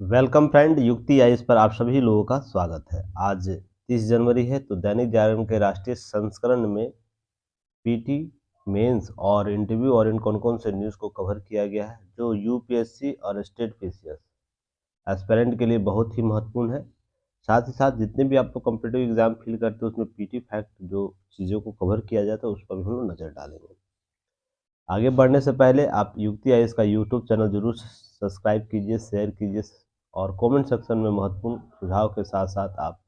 Welcome friend, युक्ति ice पर आप सभी लोगों का स्वागत है। आज 30 जनवरी है तो दैनिक जागरण के राष्ट्रीय संस्करण में पीटी, मेंस और इंटरव्यू और इन कौन-कौन से न्यूज़ को कवर किया गया है जो यूपीएससी और स्टेट पीसीएस एस्पिरेंट के लिए बहुत ही महत्वपूर्ण है। साथ ही साथ जितने भी आप लोग कॉम्पिटिटिव एग्जाम फील करते हो उसमें पीटी फैक्ट जो चीज़ों को कवर किया जाता है उस पर भी हम लोग नज़र डालेंगे। आगे बढ़ने से पहले आप युक्ति आइस का यूट्यूब चैनल जरूर सब्सक्राइब कीजिए, शेयर कीजिए और कमेंट सेक्शन में महत्वपूर्ण सुझाव के साथ साथ आप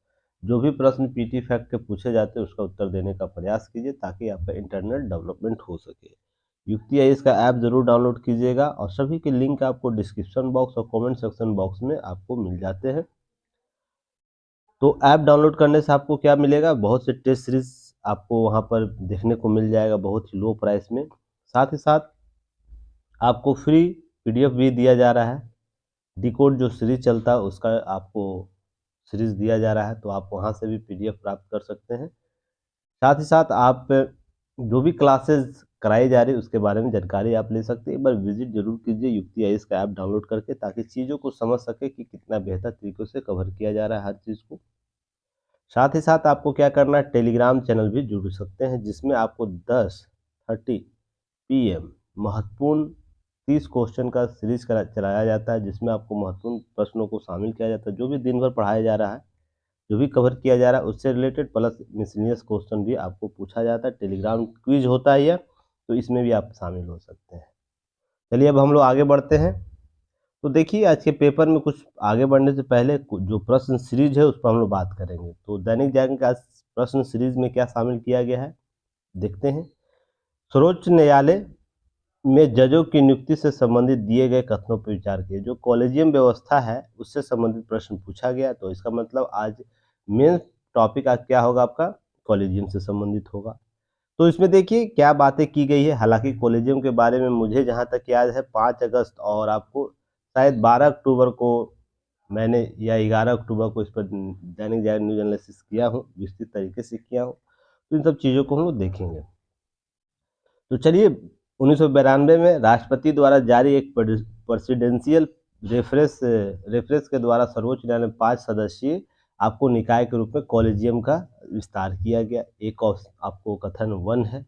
जो भी प्रश्न पीटी फैक्ट के पूछे जाते हैं उसका उत्तर देने का प्रयास कीजिए ताकि आपका इंटरनल डेवलपमेंट हो सके। युक्ति आइस का ऐप जरूर डाउनलोड कीजिएगा और सभी के लिंक आपको डिस्क्रिप्शन बॉक्स और कमेंट सेक्शन बॉक्स में आपको मिल जाते हैं। तो ऐप डाउनलोड करने से आपको क्या मिलेगा, बहुत से टेस्ट सीरीज आपको वहाँ पर देखने को मिल जाएगा बहुत ही लो प्राइस में। साथ ही साथ आपको फ्री पीडीएफ भी दिया जा रहा है। डिकोड जो सीरीज चलता है उसका आपको सीरीज दिया जा रहा है तो आप वहाँ से भी पीडीएफ प्राप्त कर सकते हैं। साथ ही साथ आप जो भी क्लासेस कराई जा रही है उसके बारे में जानकारी आप ले सकते हैं। एक बार विजिट जरूर कीजिए युक्ति आइस का ऐप डाउनलोड करके ताकि चीज़ों को समझ सके कि कितना बेहतर तरीक़ों से कवर किया जा रहा है हर चीज़ को। साथ ही साथ आपको क्या करना है, टेलीग्राम चैनल भी जुड़ सकते हैं जिसमें आपको 10:30 PM महत्वपूर्ण 30 क्वेश्चन का सीरीज चलाया जाता है जिसमें आपको महत्वपूर्ण प्रश्नों को शामिल किया जाता है। जो भी दिन भर पढ़ाया जा रहा है, जो भी कवर किया जा रहा है उससे रिलेटेड प्लस मिसलेनियस क्वेश्चन भी आपको पूछा जाता है। टेलीग्राम क्विज होता है यह, तो इसमें भी आप शामिल हो सकते हैं। चलिए अब हम लोग आगे बढ़ते हैं। तो देखिए आज के पेपर में कुछ आगे बढ़ने से पहले जो प्रश्न सीरीज है उस पर हम लोग बात करेंगे। तो दैनिक जागरण का प्रश्न सीरीज में क्या शामिल किया गया है देखते हैं। सर्वोच्च न्यायालय में जजों की नियुक्ति से संबंधित दिए गए कथनों पर विचार किए। जो कॉलेजियम व्यवस्था है उससे संबंधित प्रश्न पूछा गया, तो इसका मतलब आज मेन टॉपिक आज क्या होगा आपका, कॉलेजियम से संबंधित होगा। तो इसमें देखिए क्या बातें की गई है। हालांकि कॉलेजियम के बारे में मुझे जहां तक याद है 5 अगस्त और आपको शायद 12 अक्टूबर को मैंने या 11 अक्टूबर को इस पर दैनिक जागरण न्यूज एनालिसिस किया हूँ, विस्तृत तरीके से किया हूँ। तो इन सब चीज़ों को हम लोग देखेंगे। तो चलिए 1992 में राष्ट्रपति द्वारा जारी एक प्रेसिडेंशियल रेफरेंस के द्वारा सर्वोच्च न्यायालय में 5 सदस्यीय आपको निकाय के रूप में कॉलेजियम का विस्तार किया गया। एक आपको कथन 1 है।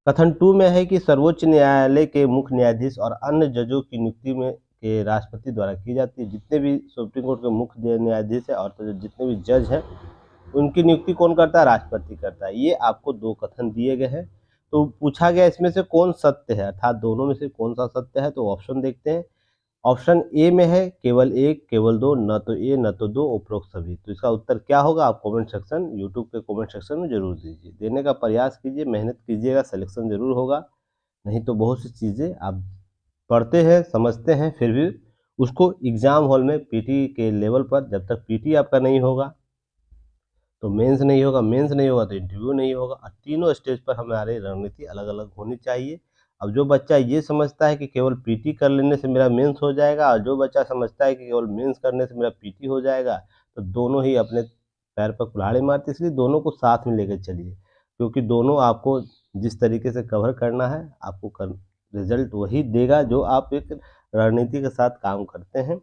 कथन 2 में है कि सर्वोच्च न्यायालय के मुख्य न्यायाधीश और अन्य जजों की नियुक्ति में के राष्ट्रपति द्वारा की जाती है। जितने भी सुप्रीम कोर्ट के मुख्य न्यायाधीश है और जितने भी जज हैं उनकी नियुक्ति कौन करता है, राष्ट्रपति करता है। ये आपको 2 कथन दिए गए हैं। तो पूछा गया इसमें से कौन सत्य है, अर्थात दोनों में से कौन सा सत्य है। तो ऑप्शन देखते हैं। ऑप्शन ए में है केवल 1, केवल 2, न तो ए न तो 2, उपरोक्त सभी। तो इसका उत्तर क्या होगा आप कमेंट सेक्शन, यूट्यूब के कमेंट सेक्शन में जरूर दीजिए। देने का प्रयास कीजिए, मेहनत कीजिएगा, सिलेक्शन जरूर होगा। नहीं तो बहुत सी चीज़ें आप पढ़ते हैं समझते हैं फिर भी उसको एग्जाम हॉल में पीटी के लेवल पर जब तक पीटी आपका नहीं होगा तो मेंस नहीं होगा, मेंस नहीं होगा तो इंटरव्यू नहीं होगा। और तीनों स्टेज पर हमारी रणनीति अलग अलग होनी चाहिए। अब जो बच्चा ये समझता है कि केवल पीटी कर लेने से मेरा मेंस हो जाएगा और जो बच्चा समझता है कि केवल मेंस करने से मेरा पीटी हो जाएगा, तो दोनों ही अपने पैर पर कुल्हाड़ी मारते। इसलिए दोनों को साथ में लेकर चलिए, क्योंकि दोनों आपको जिस तरीके से कवर करना है आपको रिजल्ट वही देगा जो आप एक रणनीति के साथ काम करते हैं।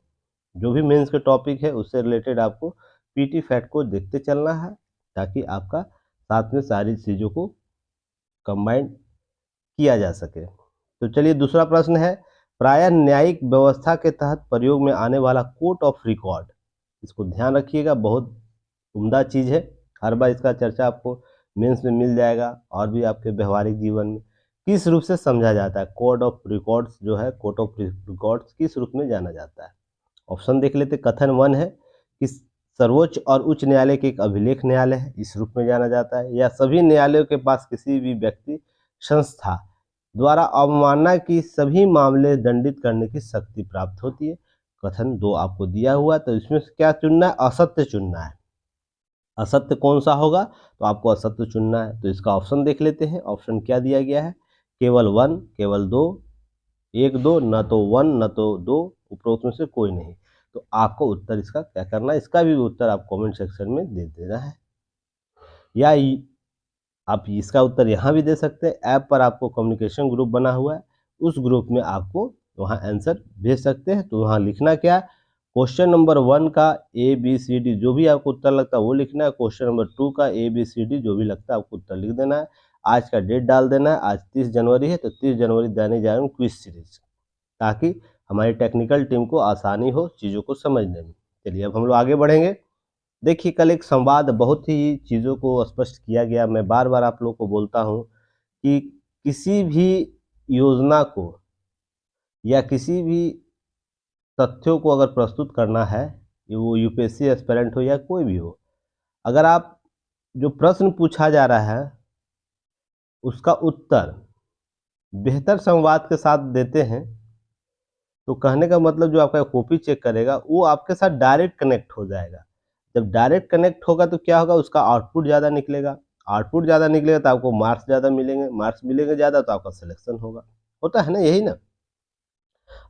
जो भी मेंस के टॉपिक है उससे रिलेटेड आपको पीटी फैक्ट को देखते चलना है ताकि आपका साथ में सारी चीज़ों को कंबाइन किया जा सके। तो चलिए दूसरा प्रश्न है, प्रायः न्यायिक व्यवस्था के तहत प्रयोग में आने वाला कोर्ट ऑफ रिकॉर्ड, इसको ध्यान रखिएगा, बहुत उम्दा चीज़ है। हर बार इसका चर्चा आपको मेंस में मिल जाएगा और भी आपके व्यवहारिक जीवन में। किस रूप से समझा जाता है कोड ऑफ रिकॉर्ड्स, जो है कोर्ट ऑफ रिकॉर्ड्स किस रूप में जाना जाता है। ऑप्शन देख लेते। कथन 1 है कि सर्वोच्च और उच्च न्यायालय के एक अभिलेख न्यायालय है, इस रूप में जाना जाता है। या सभी न्यायालयों के पास किसी भी व्यक्ति संस्था द्वारा अवमानना की सभी मामले दंडित करने की शक्ति प्राप्त होती है। कथन 2 आपको दिया हुआ, तो इसमें से क्या चुनना है, असत्य चुनना है। असत्य कौन सा होगा, तो आपको असत्य चुनना है। तो इसका ऑप्शन देख लेते हैं। ऑप्शन क्या दिया गया है, केवल 1, केवल 2, 1 2, न तो 1 न तो 2, उपरोक्त में से कोई नहीं। तो आपको उत्तर इसका क्या करना है, इसका भी उत्तर आप कमेंट सेक्शन में दे देना है। या आप इसका उत्तर यहाँ भी दे सकते हैं। ऐप पर आपको कम्युनिकेशन ग्रुप बना हुआ है, उस ग्रुप में आपको वहाँ आंसर भेज सकते हैं। तो वहाँ लिखना क्या, क्वेश्चन नंबर 1 का ABCD जो भी आपको उत्तर लगता है वो लिखना है। क्वेश्चन नंबर 2 का ABCD जो भी लगता है आपको उत्तर लिख देना है। आज का डेट डाल देना है। आज 30 जनवरी है तो 30 जनवरी दैनिक जागरण क्विज सीरीज, ताकि हमारी टेक्निकल टीम को आसानी हो चीज़ों को समझने में। चलिए अब हम लोग आगे बढ़ेंगे। देखिए कल एक संवाद बहुत ही चीज़ों को स्पष्ट किया गया। मैं बार बार आप लोगों को बोलता हूँ कि किसी भी योजना को या किसी भी तथ्यों को अगर प्रस्तुत करना है, ये वो यूपीएससी एस्पिरेंट हो या कोई भी हो, अगर आप जो प्रश्न पूछा जा रहा है उसका उत्तर बेहतर संवाद के साथ देते हैं, तो कहने का मतलब जो आपका कॉपी चेक करेगा वो आपके साथ डायरेक्ट कनेक्ट हो जाएगा। जब डायरेक्ट कनेक्ट होगा तो क्या होगा, उसका आउटपुट ज़्यादा निकलेगा। आउटपुट ज़्यादा निकलेगा तो आपको मार्क्स ज़्यादा मिलेंगे। मार्क्स मिलेंगे ज़्यादा तो आपका सिलेक्शन होगा। होता है ना, यही ना।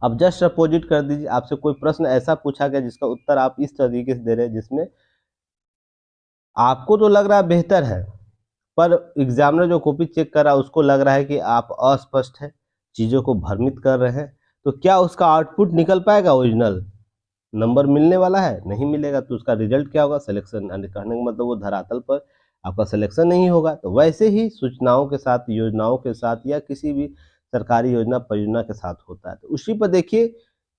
अब जस्ट अपोजिट कर दीजिए, आपसे कोई प्रश्न ऐसा पूछा गया जिसका उत्तर आप इस तरीके से दे रहे हैं जिसमें आपको तो लग रहा है बेहतर है, पर एग्जामिनर जो कॉपी चेक कर रहा है उसको लग रहा है कि आप अस्पष्ट है, चीज़ों को भ्रमित कर रहे हैं, तो क्या उसका आउटपुट निकल पाएगा? ओरिजिनल नंबर मिलने वाला है? नहीं मिलेगा। तो उसका रिजल्ट क्या होगा? सिलेक्शन। कहने का मतलब वो धरातल पर आपका सिलेक्शन नहीं होगा। तो वैसे ही सूचनाओं के साथ, योजनाओं के साथ या किसी भी सरकारी योजना परियोजना के साथ होता है। तो उसी पर देखिए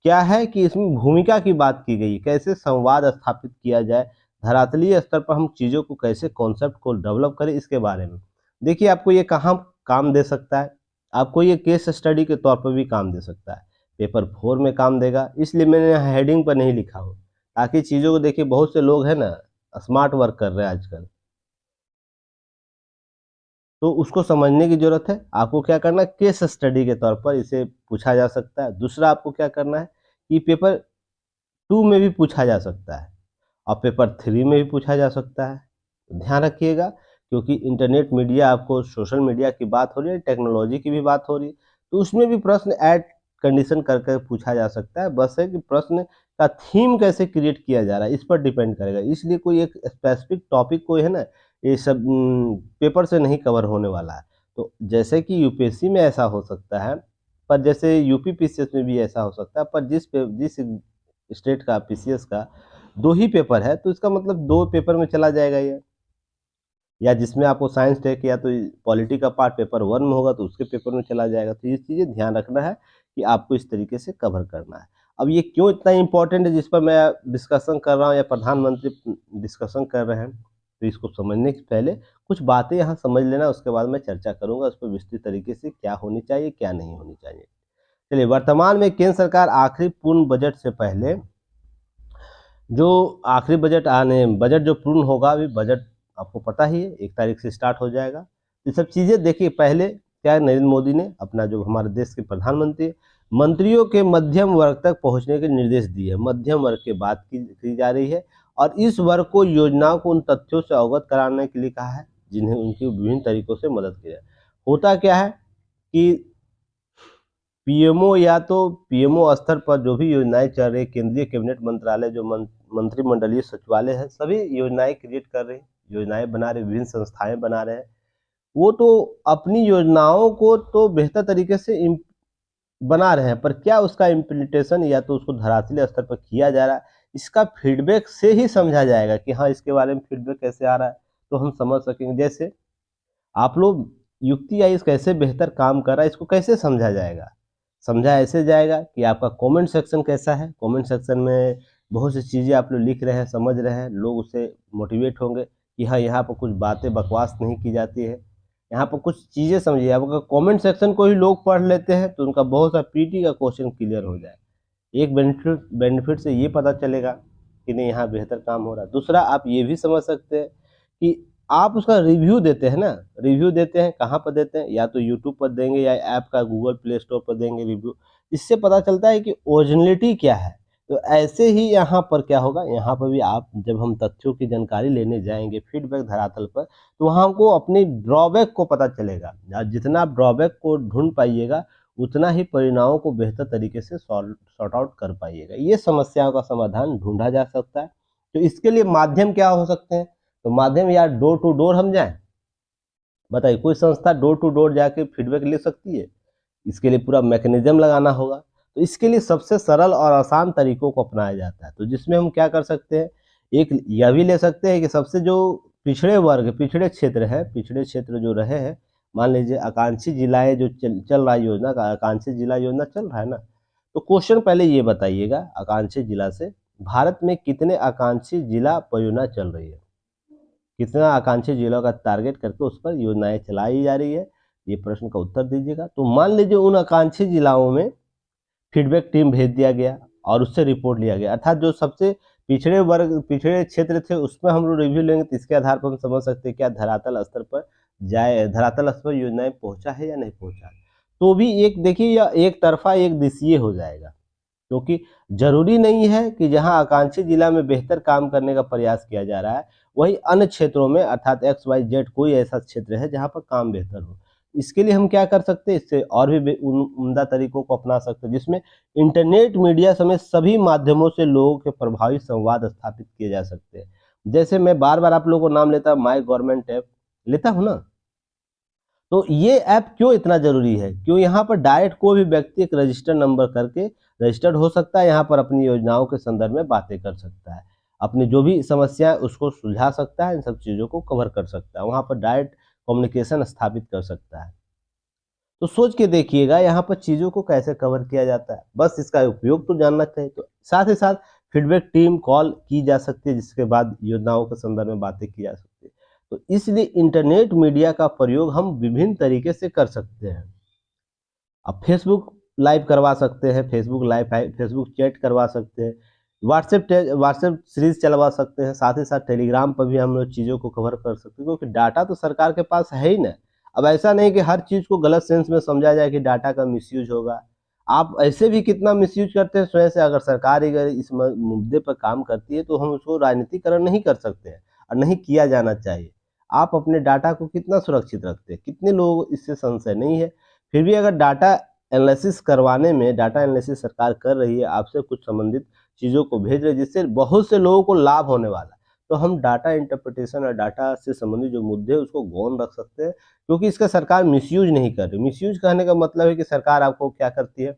क्या है कि इसमें भूमिका की बात की गई, कैसे संवाद स्थापित किया जाए, धरातलीय स्तर पर हम चीज़ों को कैसे, कॉन्सेप्ट को डेवलप करें, इसके बारे में। देखिए आपको ये कहाँ काम दे सकता है, आपको ये केस स्टडी के तौर पर भी काम दे सकता है, पेपर 4 में काम देगा। इसलिए मैंने यहाँ हेडिंग पर नहीं लिखा हूँ, ताकि चीज़ों को देखिए, बहुत से लोग हैं ना स्मार्ट वर्क कर रहे हैं आजकल, तो उसको समझने की ज़रूरत है। आपको क्या करना है, केस स्टडी के तौर पर इसे पूछा जा सकता है। दूसरा आपको क्या करना है कि पेपर 2 में भी पूछा जा सकता है और पेपर 3 में भी पूछा जा सकता है। ध्यान रखिएगा, क्योंकि इंटरनेट मीडिया, आपको सोशल मीडिया की बात हो रही है, टेक्नोलॉजी की भी बात हो रही है, तो उसमें भी प्रश्न ऐड कंडीशन करके पूछा जा सकता है। बस है कि प्रश्न का थीम कैसे क्रिएट किया जा रहा है, इस पर डिपेंड करेगा। इसलिए कोई एक स्पेसिफिक टॉपिक कोई है ना, ये सब पेपर से नहीं कवर होने वाला है। तो जैसे कि यूपीएससी में ऐसा हो सकता है, पर जैसे यूपी पीसीएस में भी ऐसा हो सकता है, पर जिस स्टेट का पीसीएस का 2 ही पेपर है, तो इसका मतलब 2 पेपर में चला जाएगा ये। या जिसमें आपको साइंस टेक या तो पॉलिटी का पार्ट पेपर 1 में होगा तो उसके पेपर में चला जाएगा। तो ये चीज़ें ध्यान रखना है कि आपको इस तरीके से कवर करना है। अब ये क्यों इतना इम्पोर्टेंट है जिस पर मैं डिस्कशन कर रहा हूँ या प्रधानमंत्री डिस्कशन कर रहे हैं, तो इसको समझने से पहले कुछ बातें यहाँ समझ लेना, उसके बाद मैं चर्चा करूँगा उस पर विस्तृत तरीके से, क्या होनी चाहिए क्या नहीं होनी चाहिए। चलिए, वर्तमान में केंद्र सरकार आखिरी पूर्ण बजट से पहले जो आखिरी बजट जो पूर्ण होगा, अभी बजट आपको पता ही है 1 तारीख से स्टार्ट हो जाएगा। ये सब चीज़ें देखिए, पहले क्या है, नरेंद्र मोदी ने अपना, जो हमारे देश के प्रधानमंत्री, मंत्रियों के मध्यम वर्ग तक पहुंचने के निर्देश दिए। मध्यम वर्ग की बात की जा रही है और इस वर्ग को योजनाओं को उन तथ्यों से अवगत कराने के लिए कहा है जिन्हें उनकी विभिन्न तरीकों से मदद की जाए। होता क्या है कि पीएमओ या तो पीएमओ स्तर पर जो भी योजनाएं चल रही, केंद्रीय कैबिनेट मंत्रालय जो मंत्रिमंडलीय सचिवालय है, सभी योजनाएं क्रिएट कर रहे हैं, योजनाएं बना रहे, विभिन्न संस्थाएं बना रहे हैं। वो तो अपनी योजनाओं को तो बेहतर तरीके से बना रहे हैं, पर क्या उसका इम्प्लीमेंटेशन या तो उसको धरातलीय स्तर पर किया जा रहा है, इसका फीडबैक से ही समझा जाएगा कि हाँ, इसके बारे में फीडबैक कैसे आ रहा है, तो हम समझ सकेंगे। जैसे आप लोग युक्ति आई कैसे बेहतर काम कर रहा है, इसको कैसे समझा जाएगा? समझा ऐसे जाएगा कि आपका कमेंट सेक्शन कैसा है। कमेंट सेक्शन में बहुत सी चीज़ें आप लोग लिख रहे हैं, समझ रहे हैं, लोग उससे मोटिवेट होंगे कि हाँ, यहाँ पर कुछ बातें बकवास नहीं की जाती है, यहाँ पर कुछ चीज़ें समझिए। आप अगर कमेंट सेक्शन को ही लोग पढ़ लेते हैं तो उनका बहुत सा पीटी का क्वेश्चन क्लियर हो जाए। एक बेनिफिट से ये पता चलेगा कि नहीं, यहाँ बेहतर काम हो रहा है। दूसरा, आप ये भी समझ सकते हैं कि आप उसका रिव्यू देते हैं ना, रिव्यू देते हैं, कहाँ पर देते हैं, या तो यूट्यूब पर देंगे या ऐप का गूगल प्ले स्टोर पर देंगे रिव्यू। इससे पता चलता है कि ओरिजिनलिटी क्या है। तो ऐसे ही यहाँ पर क्या होगा, यहाँ पर भी आप, जब हम तथ्यों की जानकारी लेने जाएंगे फीडबैक धरातल पर, तो वहाँ हमको अपनी ड्रॉबैक को पता चलेगा। जितना आप ड्रॉबैक को ढूंढ पाइएगा उतना ही परिणामों को बेहतर तरीके से सॉर्ट आउट कर पाइएगा। ये समस्याओं का समाधान ढूंढा जा सकता है। तो इसके लिए माध्यम क्या हो सकते हैं? तो माध्यम, यार डोर टू डोर हम जाएं? बताइए, कोई संस्था डोर टू डोर जाके फीडबैक ले सकती है? इसके लिए पूरा मैकेनिज्म लगाना होगा। तो इसके लिए सबसे सरल और आसान तरीकों को अपनाया जाता है। तो जिसमें हम क्या कर सकते हैं, एक यह भी ले सकते हैं कि सबसे जो पिछड़े वर्ग, पिछड़े क्षेत्र है, पिछड़े क्षेत्र जो रहे हैं, मान लीजिए आकांक्षी जिलाएं जो चल रहा है योजना का, आकांक्षी जिला योजना चल रहा है ना, तो क्वेश्चन पहले ये बताइएगा आकांक्षी जिला से, भारत में कितने आकांक्षी जिला परियोजना चल रही है, कितना आकांक्षी जिलों का टारगेट करके उस पर योजनाएं चलाई जा रही है, ये प्रश्न का उत्तर दीजिएगा। तो मान लीजिए उन आकांक्षी जिलाओं में फीडबैक टीम भेज दिया गया और उससे रिपोर्ट लिया गया, अर्थात जो सबसे पिछड़े वर्ग, पिछड़े क्षेत्र थे उसमें हम लोग रिव्यू लेंगे, तो इसके आधार पर हम समझ सकते हैं क्या धरातल स्तर पर धरातल स्तर पर योजनाएं पहुंचा है या नहीं पहुंचा। तो भी एक देखिए, यह एक तरफा एक दिशीय हो जाएगा, क्योंकि जरूरी नहीं है कि जहां आकांक्षी जिला में बेहतर काम करने का प्रयास किया जा रहा है वही अन्य क्षेत्रों में अर्थात XYZ कोई ऐसा क्षेत्र है जहां पर काम बेहतर हो। इसके लिए हम क्या कर सकते हैं, इससे और भी उम्दा तरीकों को अपना सकते हैं, जिसमें इंटरनेट मीडिया समेत सभी माध्यमों से लोगों के प्रभावी संवाद स्थापित किए जा सकते हैं। जैसे मैं बार बार आप लोगों को नाम लेता हूं, माई गवर्नमेंट ऐप लेता हूं ना, तो ये ऐप क्यों इतना जरूरी है, क्यों यहाँ पर डायरेक्ट कोई भी व्यक्ति एक रजिस्टर नंबर करके रजिस्टर्ड हो सकता है, यहाँ पर अपनी योजनाओं के संदर्भ में बातें कर सकता है, अपनी जो भी समस्या है उसको सुलझा सकता है, इन सब चीज़ों को कवर कर सकता है, वहाँ पर डायरेक्ट कम्युनिकेशन स्थापित कर सकता है। तो सोच के देखिएगा यहाँ पर चीज़ों को कैसे कवर किया जाता है, बस इसका उपयोग तो जानना चाहिए। तो साथ ही साथ फीडबैक टीम कॉल की जा सकती है, जिसके बाद योजनाओं के संदर्भ में बातें की जा सकती है। तो इसलिए इंटरनेट मीडिया का प्रयोग हम विभिन्न तरीके से कर सकते हैं। अब फेसबुक लाइव करवा सकते हैं, फेसबुक लाइव, फेसबुक चैट करवा सकते हैं, व्हाट्सएप सीरीज चलवा सकते हैं, साथ ही साथ टेलीग्राम पर भी हम लोग चीज़ों को कवर कर सकते हैं, क्योंकि डाटा तो सरकार के पास है ही ना। अब ऐसा नहीं कि हर चीज़ को गलत सेंस में समझा जाए कि डाटा का मिसयूज होगा। आप ऐसे भी कितना मिसयूज करते हैं स्वयं से, अगर सरकार अगर इस मुद्दे पर काम करती है तो हम उसको राजनीतिकरण नहीं कर सकते हैं और नहीं किया जाना चाहिए। आप अपने डाटा को कितना सुरक्षित रखते हैं, कितने लोग इससे संशय नहीं है, फिर भी अगर डाटा एनालिसिस करवाने में, डाटा एनालिसिस सरकार कर रही है, आपसे कुछ संबंधित चीज़ों को भेज रही है जिससे बहुत से लोगों को लाभ होने वाला है, तो हम डाटा इंटरप्रिटेशन और डाटा से संबंधित जो मुद्दे हैं उसको गौन रख सकते हैं, क्योंकि इसका सरकार मिसयूज नहीं कर रही। मिसयूज कहने का मतलब है कि सरकार आपको क्या करती है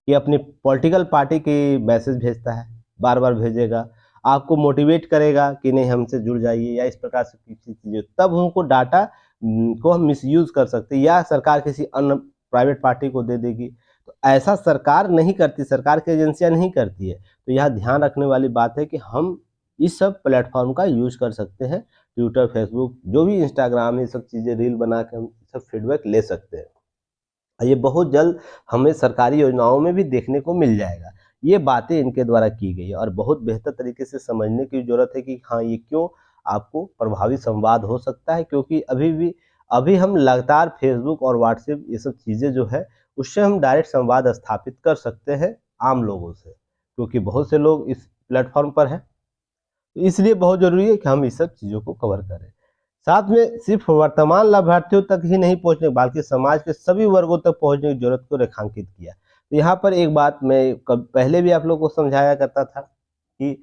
कि अपनी पॉलिटिकल पार्टी की मैसेज भेजता है, बार बार भेजेगा, आपको मोटिवेट करेगा कि नहीं हमसे जुड़ जाइए या इस प्रकार से किसी चीज़ें, तब हमको डाटा को हम मिसयूज कर सकते हैं, या सरकार किसी अन्य प्राइवेट पार्टी को दे देगी। तो ऐसा सरकार नहीं करती, सरकार की एजेंसियां नहीं करती है। तो यह ध्यान रखने वाली बात है कि हम इस सब प्लेटफॉर्म का यूज कर सकते हैं, ट्विटर, फेसबुक, जो भी इंस्टाग्राम, ये सब चीज़ें रील बना के हम सब फीडबैक ले सकते हैं। ये बहुत जल्द हमें सरकारी योजनाओं में भी देखने को मिल जाएगा। ये बातें इनके द्वारा की गई है और बहुत बेहतर तरीके से समझने की ज़रूरत है कि हाँ, ये क्यों आपको प्रभावी संवाद हो सकता है, क्योंकि अभी हम लगातार फेसबुक और व्हाट्सएप ये सब चीज़ें जो है उससे हम डायरेक्ट संवाद स्थापित कर सकते हैं आम लोगों से, क्योंकि बहुत से लोग इस प्लेटफॉर्म पर हैं। तो इसलिए बहुत ज़रूरी है कि हम इस सब चीज़ों को कवर करें। साथ में सिर्फ वर्तमान लाभार्थियों तक ही नहीं पहुंचने, बल्कि समाज के सभी वर्गों तक पहुंचने की जरूरत को रेखांकित किया। तो यहाँ पर एक बात मैं पहले भी आप लोगों को समझाया करता था कि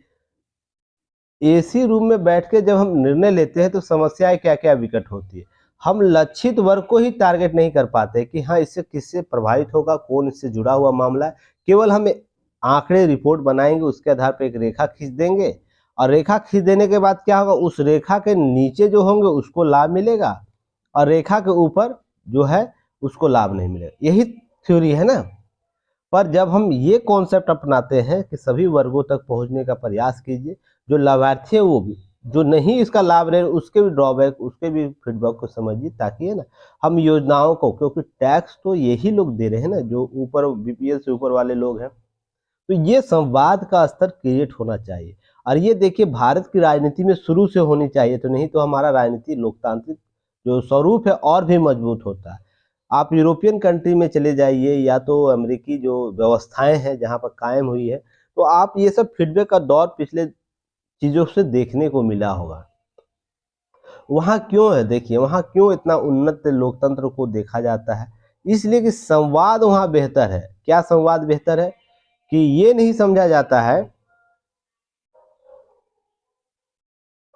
एसी रूम में बैठ के जब हम निर्णय लेते हैं तो समस्याएं क्या क्या विकट होती है। हम लक्षित वर्ग को ही टारगेट नहीं कर पाते कि हाँ इससे किससे प्रभावित होगा, कौन इससे जुड़ा हुआ मामला है। केवल हम आंकड़े रिपोर्ट बनाएंगे, उसके आधार पर एक रेखा खींच देंगे और रेखा खींच देने के बाद क्या होगा, उस रेखा के नीचे जो होंगे उसको लाभ मिलेगा और रेखा के ऊपर जो है उसको लाभ नहीं मिलेगा। यही थ्योरी है ना। पर जब हम ये कॉन्सेप्ट अपनाते हैं कि सभी वर्गों तक पहुंचने का प्रयास कीजिए, जो लाभार्थी है वो भी, जो नहीं इसका लाभ रहे उसके भी ड्रॉबैक, उसके भी फीडबैक को समझिए, ताकि है ना हम योजनाओं को, क्योंकि टैक्स तो यही लोग दे रहे हैं ना, जो ऊपर बीपीएल से ऊपर वाले लोग हैं। तो ये संवाद का स्तर क्रिएट होना चाहिए और ये देखिए भारत की राजनीति में शुरू से होनी चाहिए, तो नहीं तो हमारा राजनीति लोकतांत्रिक जो स्वरूप है और भी मजबूत होता है। आप यूरोपियन कंट्री में चले जाइए या तो अमेरिकी जो व्यवस्थाएं हैं जहाँ पर कायम हुई है, तो आप ये सब फीडबैक का दौर पिछले चीज़ों से देखने को मिला होगा। वहाँ क्यों है, देखिए वहाँ क्यों इतना उन्नत लोकतंत्र को देखा जाता है, इसलिए कि संवाद वहाँ बेहतर है। क्या संवाद बेहतर है कि ये नहीं समझा जाता है,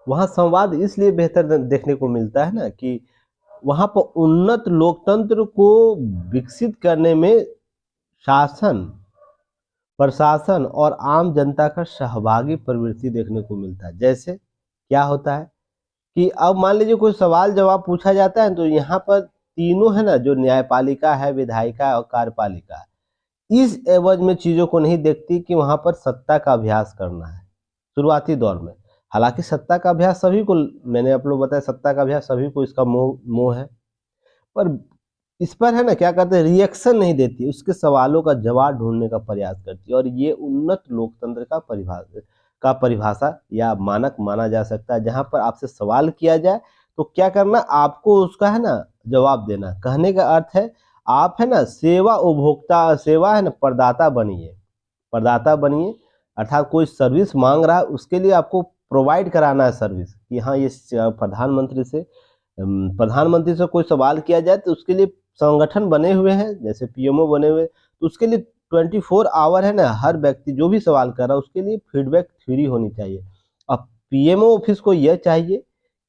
वहाँ संवाद इसलिए बेहतर देखने को मिलता है ना कि वहाँ पर उन्नत लोकतंत्र को विकसित करने में शासन प्रशासन और आम जनता का सहभागी प्रवृत्ति देखने को मिलता है। जैसे क्या होता है कि अब मान लीजिए कोई सवाल जवाब पूछा जाता है तो यहाँ पर तीनों है ना, जो न्यायपालिका है, विधायिका और कार्यपालिका है, इस एवज में चीजों को नहीं देखती कि वहां पर सत्ता का अभ्यास करना है शुरुआती दौर में। हालांकि सत्ता का अभ्यास सभी को, मैंने आप लोग बताया, सत्ता का अभ्यास सभी को इसका मोह मोह है, पर इस पर है ना क्या करते हैं, रिएक्शन नहीं देती, उसके सवालों का जवाब ढूंढने का प्रयास करती है। और ये उन्नत लोकतंत्र का परिभाषा या मानक माना जा सकता है, जहां पर आपसे सवाल किया जाए तो क्या करना, आपको उसका है ना जवाब देना। कहने का अर्थ है आप है ना सेवा उपभोक्ता, सेवा है ना प्रदाता बनिए, प्रदाता बनिए। अर्थात कोई सर्विस मांग रहा है उसके लिए आपको प्रोवाइड कराना है सर्विस, कि हाँ ये प्रधानमंत्री से कोई सवाल किया जाए तो उसके लिए संगठन बने हुए हैं, जैसे पीएमओ बने हुए, तो उसके लिए 24 आवर है ना, हर व्यक्ति जो भी सवाल कर रहा है उसके लिए फीडबैक थ्योरी होनी चाहिए। अब पीएमओ ऑफिस को यह चाहिए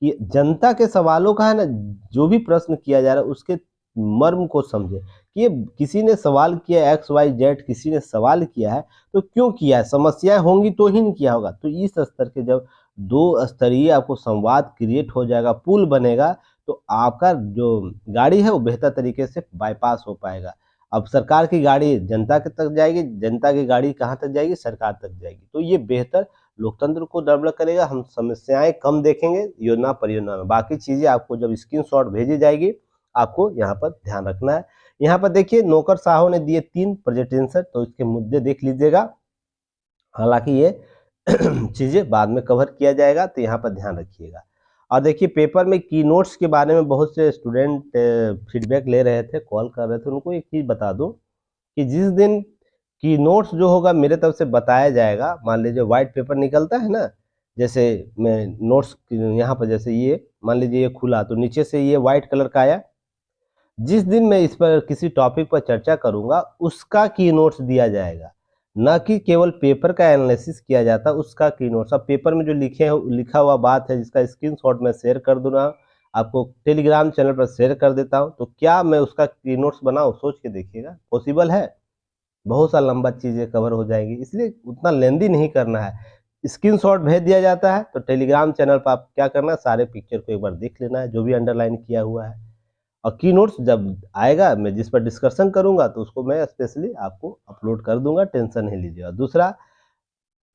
कि जनता के सवालों का है ना, जो भी प्रश्न किया जा रहा है उसके मर्म को समझे, कि ये किसी ने सवाल किया, एक्स वाई जेड किसी ने सवाल किया है तो क्यों किया है, समस्याएं होंगी तो ही नहीं किया होगा। तो इस स्तर के जब दो स्तरीय आपको संवाद क्रिएट हो जाएगा, पुल बनेगा, तो आपका जो गाड़ी है वो बेहतर तरीके से बाईपास हो पाएगा। अब सरकार की गाड़ी जनता के तक जाएगी, जनता की गाड़ी कहाँ तक जाएगी, सरकार तक जाएगी। तो ये बेहतर लोकतंत्र को डेवलप करेगा। हम समस्याएं कम देखेंगे योजना परियोजना में। बाकी चीजें आपको जब स्क्रीनशॉट भेजी जाएगी आपको यहाँ पर ध्यान रखना है। यहाँ पर देखिए नौकर साहों ने दिए 3 प्रेजेंटेशन, तो इसके मुद्दे देख लीजिएगा। हालांकि ये चीजें बाद में कवर किया जाएगा, तो यहाँ पर ध्यान रखिएगा। और देखिए पेपर में की नोट्स के बारे में बहुत से स्टूडेंट फीडबैक ले रहे थे, कॉल कर रहे थे। उनको एक चीज बता दूं कि जिस दिन की नोट्स जो होगा मेरे तरफ से बताया जाएगा, मान लीजिए व्हाइट पेपर निकलता है ना, जैसे मैं नोट्स यहाँ पर जैसे ये मान लीजिए ये खुला तो नीचे से ये व्हाइट कलर का आया, जिस दिन मैं इस पर किसी टॉपिक पर चर्चा करूंगा उसका की नोट्स दिया जाएगा, न कि केवल पेपर का एनालिसिस किया जाता उसका की नोट्स। अब पेपर में जो लिखा हुआ बात है जिसका स्क्रीनशॉट मैं शेयर कर दूंगा आपको, टेलीग्राम चैनल पर शेयर कर देता हूं, तो क्या मैं उसका की नोट्स बनाऊं, सोच के देखिएगा, पॉसिबल है? बहुत सा लंबा चीजें कवर हो जाएगी, इसलिए उतना लेंदी नहीं करना है। स्क्रीनशॉट भेज दिया जाता है तो टेलीग्राम चैनल पर आप क्या करना है, सारे पिक्चर को एक बार देख लेना है जो भी अंडरलाइन किया हुआ है। और की नोट्स जब आएगा मैं जिस पर डिस्कशन करूंगा तो उसको मैं स्पेशली आपको अपलोड कर दूंगा, टेंशन नहीं लीजिएगा। दूसरा,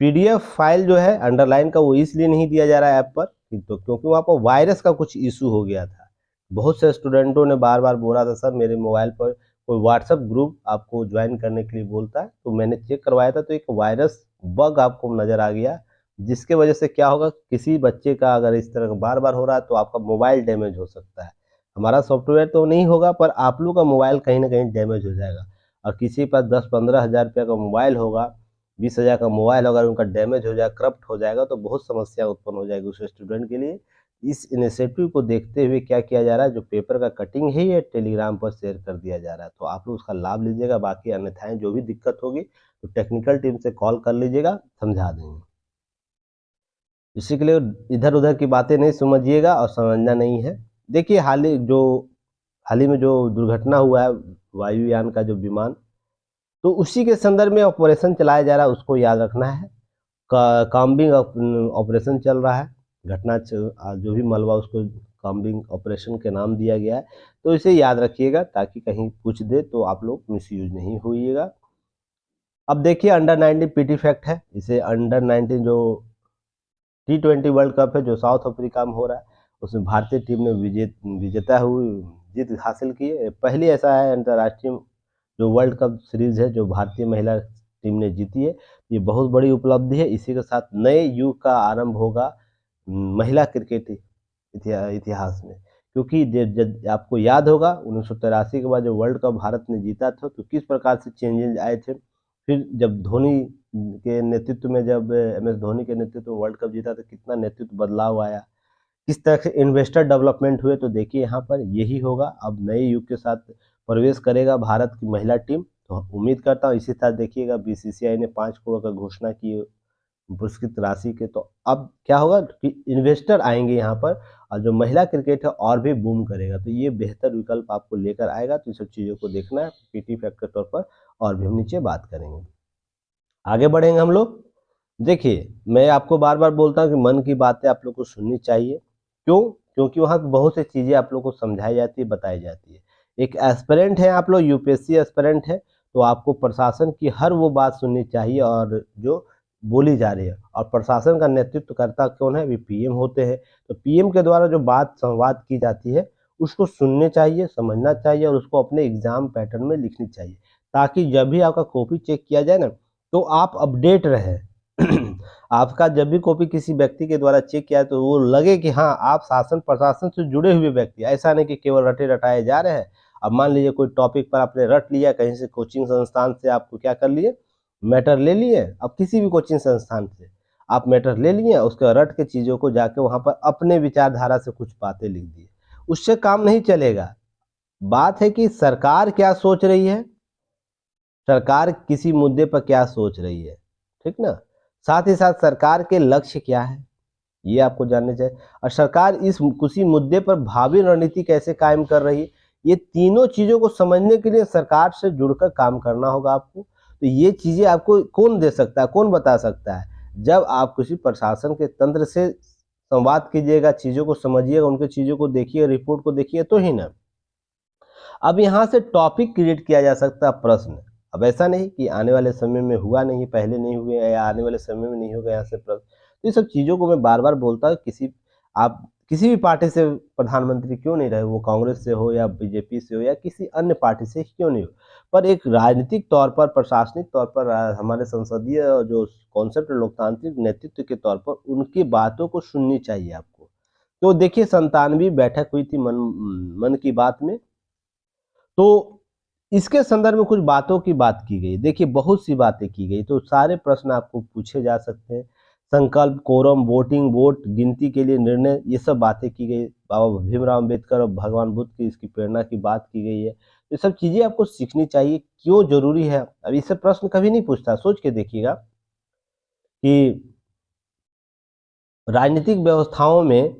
पीडीएफ फाइल जो है अंडरलाइन का वो इसलिए नहीं दिया जा रहा है ऐप पर, तो क्योंकि वहाँ पर वायरस का कुछ इशू हो गया था। बहुत से स्टूडेंटों ने बार बार बोला था सर मेरे मोबाइल पर कोई व्हाट्सएप ग्रुप आपको ज्वाइन करने के लिए बोलता है, तो मैंने चेक करवाया था तो एक वायरस बग आपको नजर आ गया, जिसके वजह से क्या होगा, किसी बच्चे का अगर इस तरह का बार बार हो रहा है तो आपका मोबाइल डैमेज हो सकता है। हमारा सॉफ्टवेयर तो नहीं होगा पर आप लोग का मोबाइल कहीं ना कहीं डैमेज हो जाएगा। और किसी पास 10-15 हज़ार रुपये का मोबाइल होगा, 20,000 का मोबाइल अगर उनका डैमेज हो जाए, करप्ट हो जाएगा, तो बहुत समस्या उत्पन्न हो जाएगी उस स्टूडेंट के लिए। इस इनिशिएटिव को देखते हुए क्या किया जा रहा है, जो पेपर का कटिंग है ये टेलीग्राम पर शेयर कर दिया जा रहा है, तो आप लोग उसका लाभ लीजिएगा। बाकी अन्यथाएं जो भी दिक्कत होगी तो टेक्निकल टीम से कॉल कर लीजिएगा, समझा देंगे। इसी के लिए इधर उधर की बातें नहीं समझिएगा और समझना नहीं है। देखिए हाल ही में जो दुर्घटना हुआ है वायुयान का जो विमान, तो उसी के संदर्भ में ऑपरेशन चलाया जा रहा है, उसको याद रखना है। कॉम्बिंग ऑपरेशन चल रहा है, जो भी मलबा उसको कॉम्बिंग ऑपरेशन के नाम दिया गया है, तो इसे याद रखिएगा ताकि कहीं पूछ दे तो आप लोग मिसयूज नहीं होइएगा। अब देखिए अंडर 19 पीटी फैक्ट है, इसे अंडर 19 जो T20 वर्ल्ड कप है जो साउथ अफ्रीका में हो रहा है, उसमें भारतीय टीम ने विजेता हुई जीत हासिल की है। पहली ऐसा है अंतर्राष्ट्रीय जो वर्ल्ड कप सीरीज है जो भारतीय महिला टीम ने जीती है, ये बहुत बड़ी उपलब्धि है। इसी के साथ नए युग का आरंभ होगा महिला क्रिकेट इतिहास में, क्योंकि आपको याद होगा 1983 के बाद जो वर्ल्ड कप भारत ने जीता था तो किस प्रकार से चेंजेस आए थे। फिर जब धोनी के नेतृत्व में, जब MS धोनी के नेतृत्व में वर्ल्ड कप जीता तो कितना नेतृत्व बदलाव आया, किस तरह से इन्वेस्टर डेवलपमेंट हुए। तो देखिए यहाँ पर यही होगा, अब नए युग के साथ प्रवेश करेगा भारत की महिला टीम। तो उम्मीद करता हूँ इसी तरह देखिएगा BCCI ने 5 करोड़ का घोषणा की पुरस्कृत राशि के, तो अब क्या होगा कि इन्वेस्टर आएंगे यहाँ पर और जो महिला क्रिकेट है और भी बूम करेगा, तो ये बेहतर विकल्प आपको लेकर आएगा। तो इस सब चीज़ों को देखना है पीटी फैक्ट के तौर पर, और भी हम नीचे बात करेंगे। आगे बढ़ेंगे हम लोग। देखिए, मैं आपको बार बार बोलता हूँ कि मन की बातें आप लोग को सुननी चाहिए। क्यों? क्योंकि वहाँ पे बहुत सी चीज़ें आप लोग को समझाई जाती है, बताई जाती है। एक एस्पिरेंट है आप लोग, यूपीएससी एस्पिरेंट है, तो आपको प्रशासन की हर वो बात सुननी चाहिए और जो बोली जा रही है। और प्रशासन का नेतृत्व करता कौन है? अभी पीएम होते हैं। तो पीएम के द्वारा जो बात संवाद की जाती है, उसको सुनने चाहिए, समझना चाहिए और उसको अपने एग्जाम पैटर्न में लिखनी चाहिए, ताकि जब भी आपका कॉपी चेक किया जाए ना, तो आप अपडेट रहें। आपका जब भी कॉपी किसी व्यक्ति के द्वारा चेक किया तो वो लगे कि हाँ, आप शासन प्रशासन से जुड़े हुए व्यक्ति, ऐसा नहीं कि केवल रटे रटाए जा रहे हैं। अब मान लीजिए कोई टॉपिक पर आपने रट लिया, कहीं से कोचिंग संस्थान से आपको क्या कर लिए, मैटर ले लिए। अब किसी भी कोचिंग संस्थान से आप मैटर ले लिए, उसके रट के चीज़ों को जाके वहाँ पर अपने विचारधारा से कुछ बातें लिख दी, उससे काम नहीं चलेगा। बात है कि सरकार क्या सोच रही है, सरकार किसी मुद्दे पर क्या सोच रही है, ठीक ना? साथ ही साथ सरकार के लक्ष्य क्या है, ये आपको जानना चाहिए। और सरकार इस किसी मुद्दे पर भावी रणनीति कैसे कायम कर रही है, ये तीनों चीज़ों को समझने के लिए सरकार से जुड़कर काम करना होगा आपको। तो ये चीज़ें आपको कौन दे सकता है, कौन बता सकता है? जब आप किसी प्रशासन के तंत्र से संवाद कीजिएगा, चीज़ों को समझिएगा, उनकी चीज़ों को देखिए, रिपोर्ट को देखिए, तो ही ना। अब यहाँ से टॉपिक क्रिएट किया जा सकता है, प्रश्न। अब ऐसा नहीं कि आने वाले समय में हुआ नहीं, पहले नहीं हुए या आने वाले समय में नहीं होगा, यहाँ से प्रश्न। तो ये सब चीज़ों को मैं बार बार बोलता हूँ, आप किसी भी पार्टी से प्रधानमंत्री क्यों नहीं रहे, वो कांग्रेस से हो या बीजेपी से हो या किसी अन्य पार्टी से क्यों नहीं हो, पर एक राजनीतिक तौर पर, प्रशासनिक तौर पर, हमारे संसदीय जो कॉन्सेप्ट लोकतांत्रिक नेतृत्व के तौर पर उनकी बातों को सुननी चाहिए आपको। तो देखिए, 97वीं बैठक हुई थी मन की बात में। तो इसके संदर्भ में कुछ बातों की बात की गई। देखिए, बहुत सी बातें की गई, तो सारे प्रश्न आपको पूछे जा सकते हैं। संकल्प, कोरम, वोटिंग, वोट गिनती के लिए निर्णय, ये सब बातें की गई। बाबा भीमराव अम्बेडकर और भगवान बुद्ध की इसकी प्रेरणा की बात की गई है। ये सब चीज़ें आपको सीखनी चाहिए, क्यों ज़रूरी है। अब इससे प्रश्न कभी नहीं पूछता, सोच के देखिएगा कि राजनीतिक व्यवस्थाओं में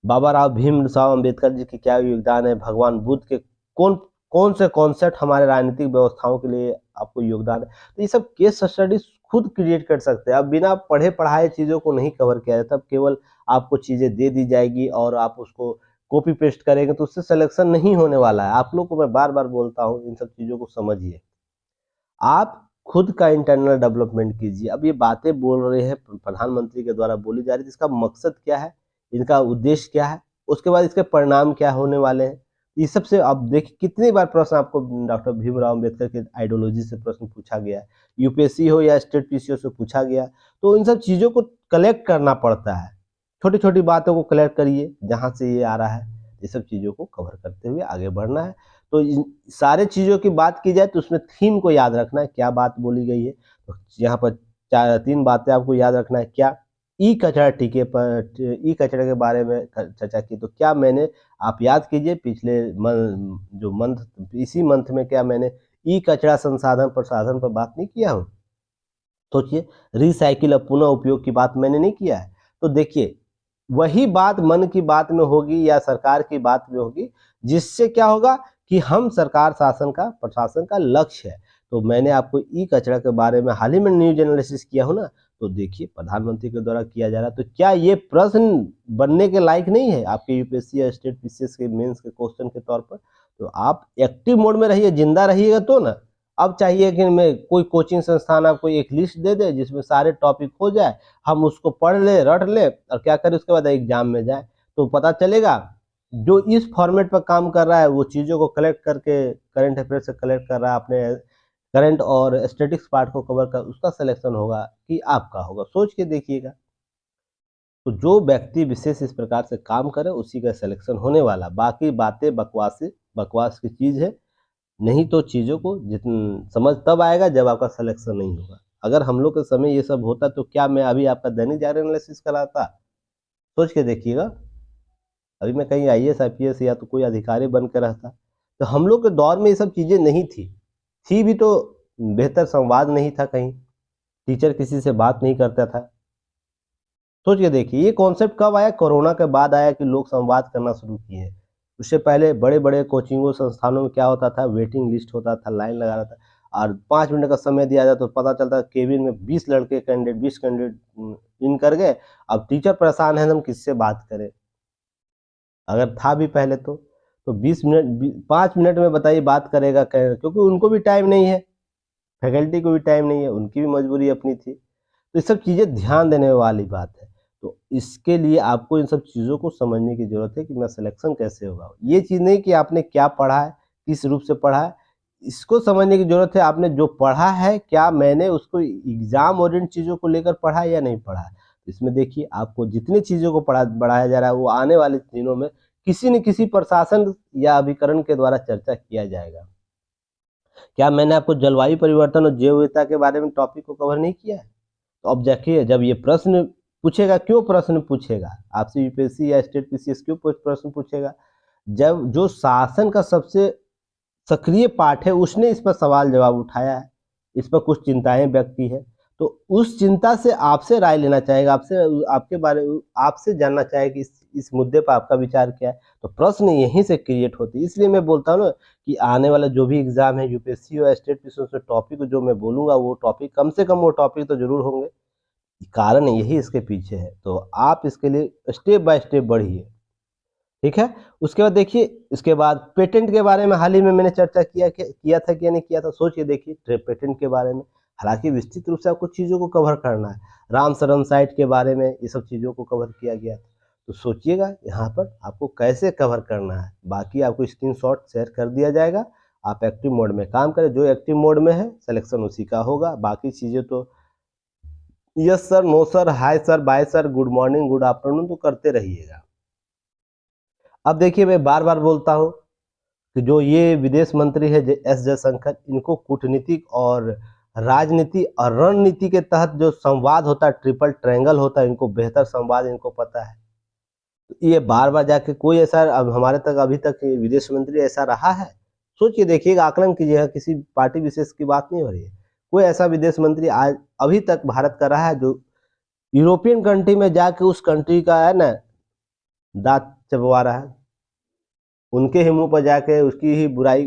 बाबा राव भीमराव अम्बेडकर जी के क्या योगदान है, भगवान बुद्ध के कौन कौन से कॉन्सेप्ट हमारे राजनीतिक व्यवस्थाओं के लिए आपको योगदान है। तो ये सब केस स्टडीज खुद क्रिएट कर सकते हैं। अब बिना पढ़े पढ़ाए चीज़ों को नहीं कवर किया जाता, केवल आपको चीज़ें दे दी जाएगी और आप उसको कॉपी पेस्ट करेंगे तो उससे सिलेक्शन नहीं होने वाला है। आप लोग को मैं बार बार बोलता हूँ, इन सब चीज़ों को समझिए। आप खुद का इंटरनल डेवलपमेंट कीजिए। अब ये बातें बोल रहे हैं, प्रधानमंत्री के द्वारा बोली जा रही है, इसका मकसद क्या है, इनका उद्देश्य क्या है, उसके बाद इसके परिणाम क्या होने वाले हैं। ये सबसे अब देखिए, कितनी बार प्रश्न आपको डॉक्टर भीमराव अम्बेडकर के आइडियोलॉजी से प्रश्न पूछा गया है, यूपीएससी हो या स्टेट पीसीओ से पूछा गया। तो इन सब चीज़ों को कलेक्ट करना पड़ता है। छोटी छोटी बातों को कलेक्ट करिए, जहाँ से ये आ रहा है, ये सब चीज़ों को कवर करते हुए आगे बढ़ना है। तो इन सारे चीज़ों की बात की जाए तो उसमें थीम को याद रखना है, क्या बात बोली गई है। तो यहाँ पर 3 बातें आपको याद रखना है। क्या ई कचरा टीके पर ई कचरे के बारे में चर्चा की, तो क्या मैंने, आप याद कीजिए, पिछले जो मंथ, इसी मंथ में क्या मैंने ई कचरा संसाधन प्रसाधन पर बात नहीं किया हूँ। सोचिए, रिसाइकिल और पुनः उपयोग की बात मैंने नहीं किया है। तो देखिए, वही बात मन की बात में होगी या सरकार की बात में होगी, जिससे क्या होगा कि हम सरकार शासन का, प्रशासन का लक्ष्य है। तो मैंने आपको ई कचरा के बारे में हाल ही में न्यूज एनालिसिस किया हूँ ना, तो देखिए प्रधानमंत्री के द्वारा किया जा रहा है। तो क्या ये प्रश्न बनने के लायक नहीं है आपके यूपीएससी या स्टेट पीसीएस के मेंस के क्वेश्चन के तौर पर? तो आप एक्टिव मोड में रहिए, जिंदा रहिएगा तो ना। अब चाहिए कि मैं कोई कोचिंग संस्थान आपको एक लिस्ट दे दे जिसमें सारे टॉपिक हो जाए, हम उसको पढ़ ले, रट ले और क्या करें, उसके बाद एग्जाम में जाए तो पता चलेगा। जो इस फॉर्मेट पर काम कर रहा है वो चीज़ों को कलेक्ट करके करंट अफेयर से कलेक्ट कर रहा है, अपने करंट और स्टैटिक्स पार्ट को कवर कर, उसका सिलेक्शन होगा कि आपका होगा, सोच के देखिएगा। तो जो व्यक्ति विशेष इस प्रकार से काम करे उसी का सिलेक्शन होने वाला, बाकी बातें बकवास की चीज़ है। नहीं तो चीज़ों को समझ तब आएगा जब आपका सिलेक्शन नहीं होगा। अगर हम लोग के समय ये सब होता तो क्या मैं अभी आपका दैनिक जागरण एनालिसिस कराता? सोच के देखिएगा, अभी मैं कहीं आईएएस आईपीएस या तो कोई अधिकारी बन के रहता। तो हम लोग के दौर में ये सब चीज़ें नहीं थी भी तो बेहतर संवाद नहीं था कहीं, टीचर किसी से बात नहीं करता था। सोच के देखिए, ये कॉन्सेप्ट कब आया? कोरोना के बाद आया कि लोग संवाद करना शुरू किए हैं। उससे पहले बड़े-बड़े कोचिंगों संस्थानों में क्या होता था, वेटिंग लिस्ट होता था, लाइन लगा रहता था। और 5 मिनट का समय दिया जाए तो पता चलता है केबिन में 20 लड़के कैंडिडेट 20 कैंडिडेट इन कर गए। अब टीचर परेशान है, हम किससे बात करें, अगर था भी पहले तो 20 मिनट 5 मिनट में बताइए बात करेगा, क्योंकि उनको भी टाइम नहीं है, फैकल्टी को भी टाइम नहीं है, उनकी भी मजबूरी अपनी थी। तो ये सब चीज़ें ध्यान देने वाली बात है। तो इसके लिए आपको इन सब चीज़ों को समझने की ज़रूरत है कि मेरा सिलेक्शन कैसे होगा। ये चीज़ नहीं कि आपने क्या पढ़ा है, किस रूप से पढ़ा है, इसको समझने की ज़रूरत है आपने जो पढ़ा है क्या मैंने उसको एग्ज़ाम ओरिएंटेड चीज़ों को लेकर पढ़ा है या नहीं पढ़ा है। इसमें देखिए आपको जितनी चीज़ों को बढ़ाया जा रहा है वो आने वाले दिनों में किसी न किसी प्रशासन या अभिकरण के द्वारा चर्चा किया जाएगा। क्या मैंने आपको जलवायु परिवर्तन और जैव विविधता के बारे में टॉपिक को कवर नहीं किया है? तो अब देखिए जब ये प्रश्न पूछेगा, क्यों प्रश्न पूछेगा आपसे, यूपीएससी या स्टेट पीसीएस क्यों प्रश्न पूछेगा, जब जो शासन का सबसे सक्रिय पार्ट है उसने इस पर सवाल जवाब उठाया है, इस पर कुछ चिंताएं व्यक्त की है, तो उस चिंता से आपसे राय लेना चाहेगा, आपसे जानना चाहेगा कि इस मुद्दे पर आपका विचार क्या है। तो प्रश्न यहीं से क्रिएट होती है। इसलिए मैं बोलता हूँ ना कि आने वाला जो भी एग्जाम है यूपीएससी और स्टेट पीसीएस में टॉपिक जो मैं बोलूँगा वो टॉपिक कम से कम वो टॉपिक तो जरूर होंगे, कारण यही इसके पीछे है। तो आप इसके लिए स्टेप बाय स्टेप बढ़िए, ठीक है। उसके बाद देखिए, इसके बाद पेटेंट के बारे में हाल ही में मैंने चर्चा किया था कि नहीं किया था, सोच के देखिए पेटेंट के बारे में। हालांकि विस्तृत रूप से आपको चीज़ों को कवर करना है, राम शरण साइट के बारे में ये सब चीज़ों को कवर किया गया था। तो सोचिएगा यहाँ पर आपको कैसे कवर करना है, बाकी आपको स्क्रीनशॉट शेयर कर दिया जाएगा। आप एक्टिव मोड में काम करें, जो एक्टिव मोड में है सिलेक्शन उसी का होगा, बाकी चीज़ें तो yes sir, no sir, hi sir, bye sir, good morning, good afternoon तो करते रहिएगा। अब देखिए मैं बार बार बोलता हूँ कि जो ये विदेश मंत्री है एस जयशंकर, इनको कूटनीतिक और राजनीति और रणनीति के तहत जो संवाद होता है, ट्रिपल ट्रायंगल होता है, इनको बेहतर संवाद इनको पता है। तो ये बार बार जाके कोई ऐसा अब हमारे तक अभी तक विदेश मंत्री ऐसा रहा है, सोचिए देखिएगा, आकलन कीजिएगा, किसी पार्टी विशेष की बात नहीं हो रही है, कोई ऐसा विदेश मंत्री आज अभी तक भारत का रहा है जो यूरोपियन कंट्री में जाके उस कंट्री का है ना दांत चबवा रहा है, उनके ही मुंह पर जाके उसकी ही बुराई,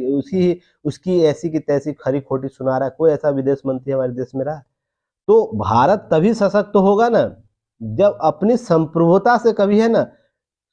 उसकी ऐसी की तैसी खरी खोटी सुना रहा है, कोई ऐसा विदेश मंत्री हमारे देश में रहा। तो भारत तभी सशक्त होगा ना जब अपनी संप्रभुता से कभी है ना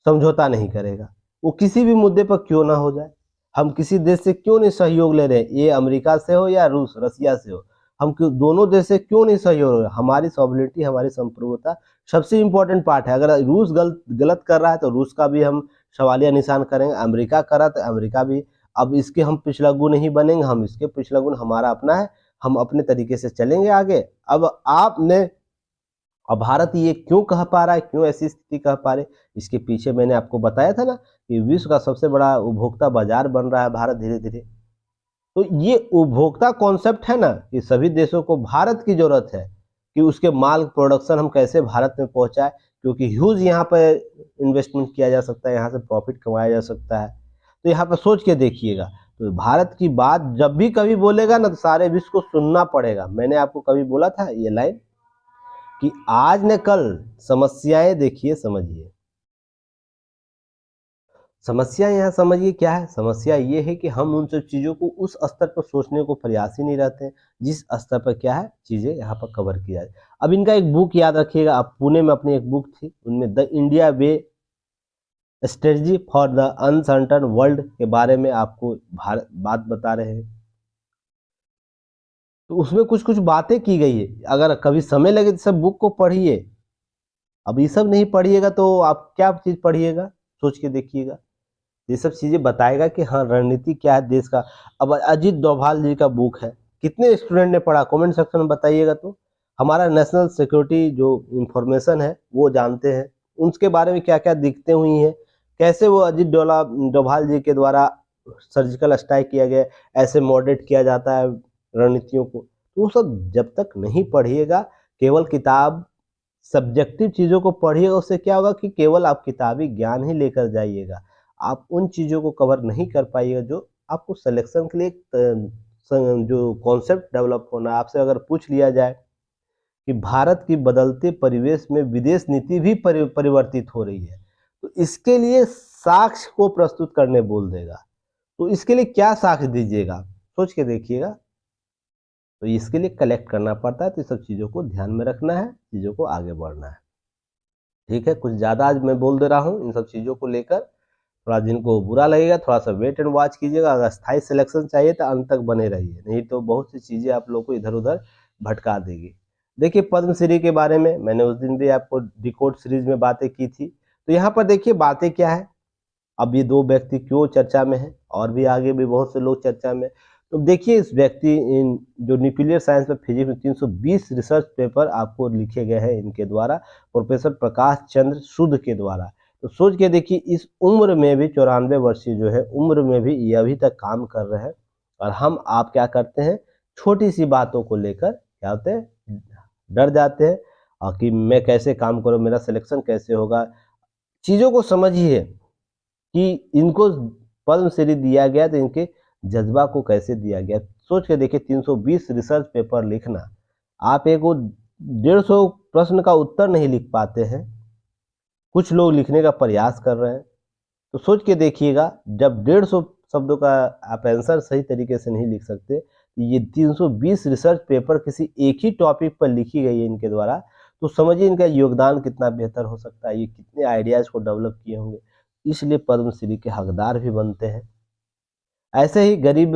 समझौता नहीं करेगा, वो किसी भी मुद्दे पर क्यों ना हो जाए। हम किसी देश से क्यों नहीं सहयोग ले रहे हैं, ये अमेरिका से हो या रूस रसिया से हो, हम दोनों देश से क्यों नहीं सहयोग हो रहे। हमारी सॉवरेनिटी, हमारी संप्रभुता सबसे इंपॉर्टेंट पार्ट है। अगर रूस गलत कर रहा है तो रूस का भी हम सवालिया निशान करेंगे, अमेरिका कर रहा है तो अमेरिका भी। अब इसके हम पिछड़ागु नहीं बनेंगे, हम इसके पिछड़ागु, हमारा अपना है, हम अपने तरीके से चलेंगे आगे। अब आपने, अब भारत ये क्यों कह पा रहा है, क्यों ऐसी स्थिति कह पा रहे, इसके पीछे मैंने आपको बताया था ना कि विश्व का सबसे बड़ा उपभोक्ता बाजार बन रहा है भारत धीरे धीरे। तो ये उपभोक्ता कॉन्सेप्ट है ना कि सभी देशों को भारत की जरूरत है कि उसके माल प्रोडक्शन हम कैसे भारत में पहुंचाए, क्योंकि ह्यूज यहाँ पर इन्वेस्टमेंट किया जा सकता है, यहाँ से प्रॉफिट कमाया जा सकता है। तो यहाँ पर सोच के देखिएगा, तो भारत की बात जब भी कभी बोलेगा ना तो सारे विश्व को सुनना पड़ेगा। मैंने आपको कभी बोला था ये लाइन कि आज न कल समस्याएं देखिए समझिए, समस्या यहाँ समझिए क्या है। समस्या ये है कि हम उन सब चीज़ों को उस स्तर पर सोचने को प्रयास ही नहीं रहते हैं जिस स्तर पर क्या है चीज़ें यहाँ पर कवर की जाए। अब इनका एक बुक याद रखिएगा, आप पुणे में अपनी एक बुक थी, उनमें the India way strategy for the uncertain world के बारे में आपको भारत बात बता रहे हैं। तो उसमें कुछ कुछ बातें की गई है, अगर कभी समय लगे तो सब बुक को पढ़िए। अब ये सब नहीं पढ़िएगा तो आप क्या चीज़ पढ़िएगा, सोच के देखिएगा। ये सब चीज़ें बताएगा कि हाँ रणनीति क्या है देश का। अब अजीत डोभाल जी का बुक है, कितने स्टूडेंट ने पढ़ा, कमेंट सेक्शन में बताइएगा। तो हमारा नेशनल सिक्योरिटी जो इंफॉर्मेशन है वो जानते हैं, उसके बारे में क्या क्या दिक्कतें हुई हैं, कैसे वो अजीत डोभाल जी के द्वारा सर्जिकल स्ट्राइक किया गया, ऐसे मॉडरेट किया जाता है रणनीतियों को। तो वो सब जब तक नहीं पढ़िएगा, केवल किताब सब्जेक्टिव चीज़ों को पढ़िएगा, उससे क्या होगा कि केवल आप किताबी ज्ञान ही लेकर जाइएगा, आप उन चीज़ों को कवर नहीं कर पाइएगा जो आपको सिलेक्शन के लिए जो कॉन्सेप्ट डेवलप होना। आपसे अगर पूछ लिया जाए कि भारत की बदलते परिवेश में विदेश नीति भी परिवर्तित हो रही है, तो इसके लिए साक्ष्य को प्रस्तुत करने बोल देगा, तो इसके लिए क्या साक्ष्य दीजिएगा, सोच के देखिएगा। तो इसके लिए कलेक्ट करना पड़ता है। तो ये सब चीज़ों को ध्यान में रखना है, चीज़ों को आगे बढ़ना है। ठीक है, कुछ ज़्यादा आज मैं बोल दे रहा हूँ इन सब चीज़ों को लेकर, थोड़ा जिनको बुरा लगेगा थोड़ा सा वेट एंड वॉच कीजिएगा। अगर स्थायी सिलेक्शन चाहिए तो अंत तक बने रहिए, नहीं तो बहुत सी चीज़ें आप लोग को इधर उधर भटका देगी। देखिए पद्मश्री के बारे में मैंने उस दिन भी आपको डिकोड सीरीज में बातें की थी। तो यहाँ पर देखिए बातें क्या है, अब ये दो व्यक्ति क्यों चर्चा में हैं, और भी आगे भी बहुत से लोग चर्चा में। तो देखिए इस व्यक्ति इन जो न्यूक्लियर साइंस में फिजिक्स में 320 रिसर्च पेपर आपको लिखे गए हैं इनके द्वारा, प्रोफेसर प्रकाश चंद्र शुद्ध के द्वारा। तो सोच के देखिए इस उम्र में भी 94 वर्षीय जो है उम्र में भी ये अभी तक काम कर रहे हैं। और हम आप क्या करते हैं, छोटी सी बातों को लेकर क्या होते हैं, डर जाते हैं और कि मैं कैसे काम करूँ, मेरा सिलेक्शन कैसे होगा। चीज़ों को समझिए कि इनको पद्मश्री दिया गया तो इनके जज्बा को कैसे दिया गया। सोच के देखिए 320 रिसर्च पेपर लिखना, आप एक वो 150 प्रश्न का उत्तर नहीं लिख पाते हैं, कुछ लोग लिखने का प्रयास कर रहे हैं। तो सोच के देखिएगा जब 150 शब्दों का आप आंसर सही तरीके से नहीं लिख सकते, ये 320 रिसर्च पेपर किसी एक ही टॉपिक पर लिखी गई है इनके द्वारा, तो समझिए इनका योगदान कितना बेहतर हो सकता है, ये कितने आइडियाज़ को डेवलप किए होंगे, इसलिए पद्मश्री के हकदार भी बनते हैं। ऐसे ही गरीब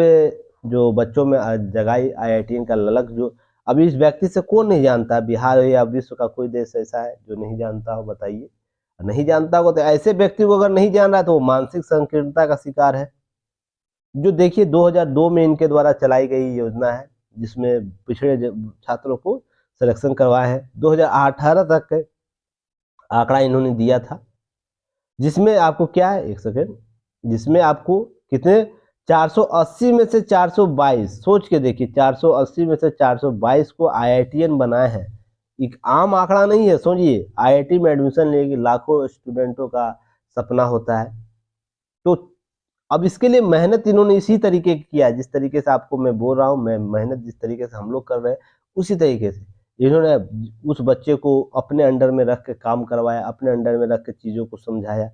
जो बच्चों में जगाई आईआईटीएन का ललक, जो अभी इस व्यक्ति से कौन नहीं जानता, बिहार या विश्व का कोई देश ऐसा है जो नहीं जानता हो, बताइए। नहीं जानता होगा तो ऐसे व्यक्ति को अगर नहीं जान रहा तो वो मानसिक संकीर्णता का शिकार है। जो देखिए 2002 में इनके द्वारा चलाई गई योजना है जिसमें पिछड़े छात्रों को सिलेक्शन करवाया है। 2018 तक आंकड़ा इन्होंने दिया था, जिसमें आपको क्या है, एक सेकेंड, जिसमें आपको कितने 480 में से 422, सोच के देखिए 480 में से 422 को आईआईटीएन बनाए हैं। एक आम आंकड़ा नहीं है, सोचिए आईआईटी में एडमिशन लेके लाखों स्टूडेंटों का सपना होता है। तो अब इसके लिए मेहनत इन्होंने इसी तरीके की किया है, जिस तरीके से आपको मैं बोल रहा हूँ, मैं मेहनत जिस तरीके से हम लोग कर रहे हैं उसी तरीके से इन्होंने उस बच्चे को अपने अंडर में रख के काम करवाया, अपने अंडर में रख के चीज़ों को समझाया।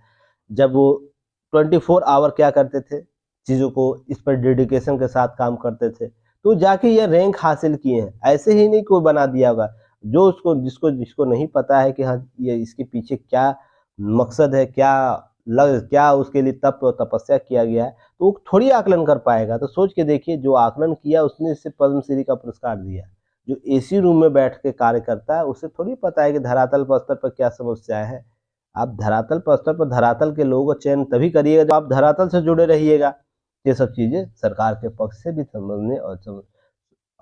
जब वो 24 आवर क्या करते थे, चीज़ों को इस पर डेडिकेशन के साथ काम करते थे, तो जाके ये रैंक हासिल किए हैं। ऐसे ही नहीं कोई बना दिया होगा, जो उसको जिसको जिसको नहीं पता है कि हाँ ये इसके पीछे क्या मकसद है, क्या उसके लिए तप और तपस्या किया गया है, तो वो थोड़ी आकलन कर पाएगा। तो सोच के देखिए जो आकलन किया उसने इसे पद्मश्री का पुरस्कार दिया। जो एसी रूम में बैठ के कार्य करता है उसे थोड़ी पता है कि धरातल पर स्तर पर क्या समस्याएं है। आप धरातल पर स्तर पर धरातल के लोगों का चयन तभी करिएगा जब आप धरातल से जुड़े रहिएगा। ये सब चीज़ें सरकार के पक्ष से भी समझने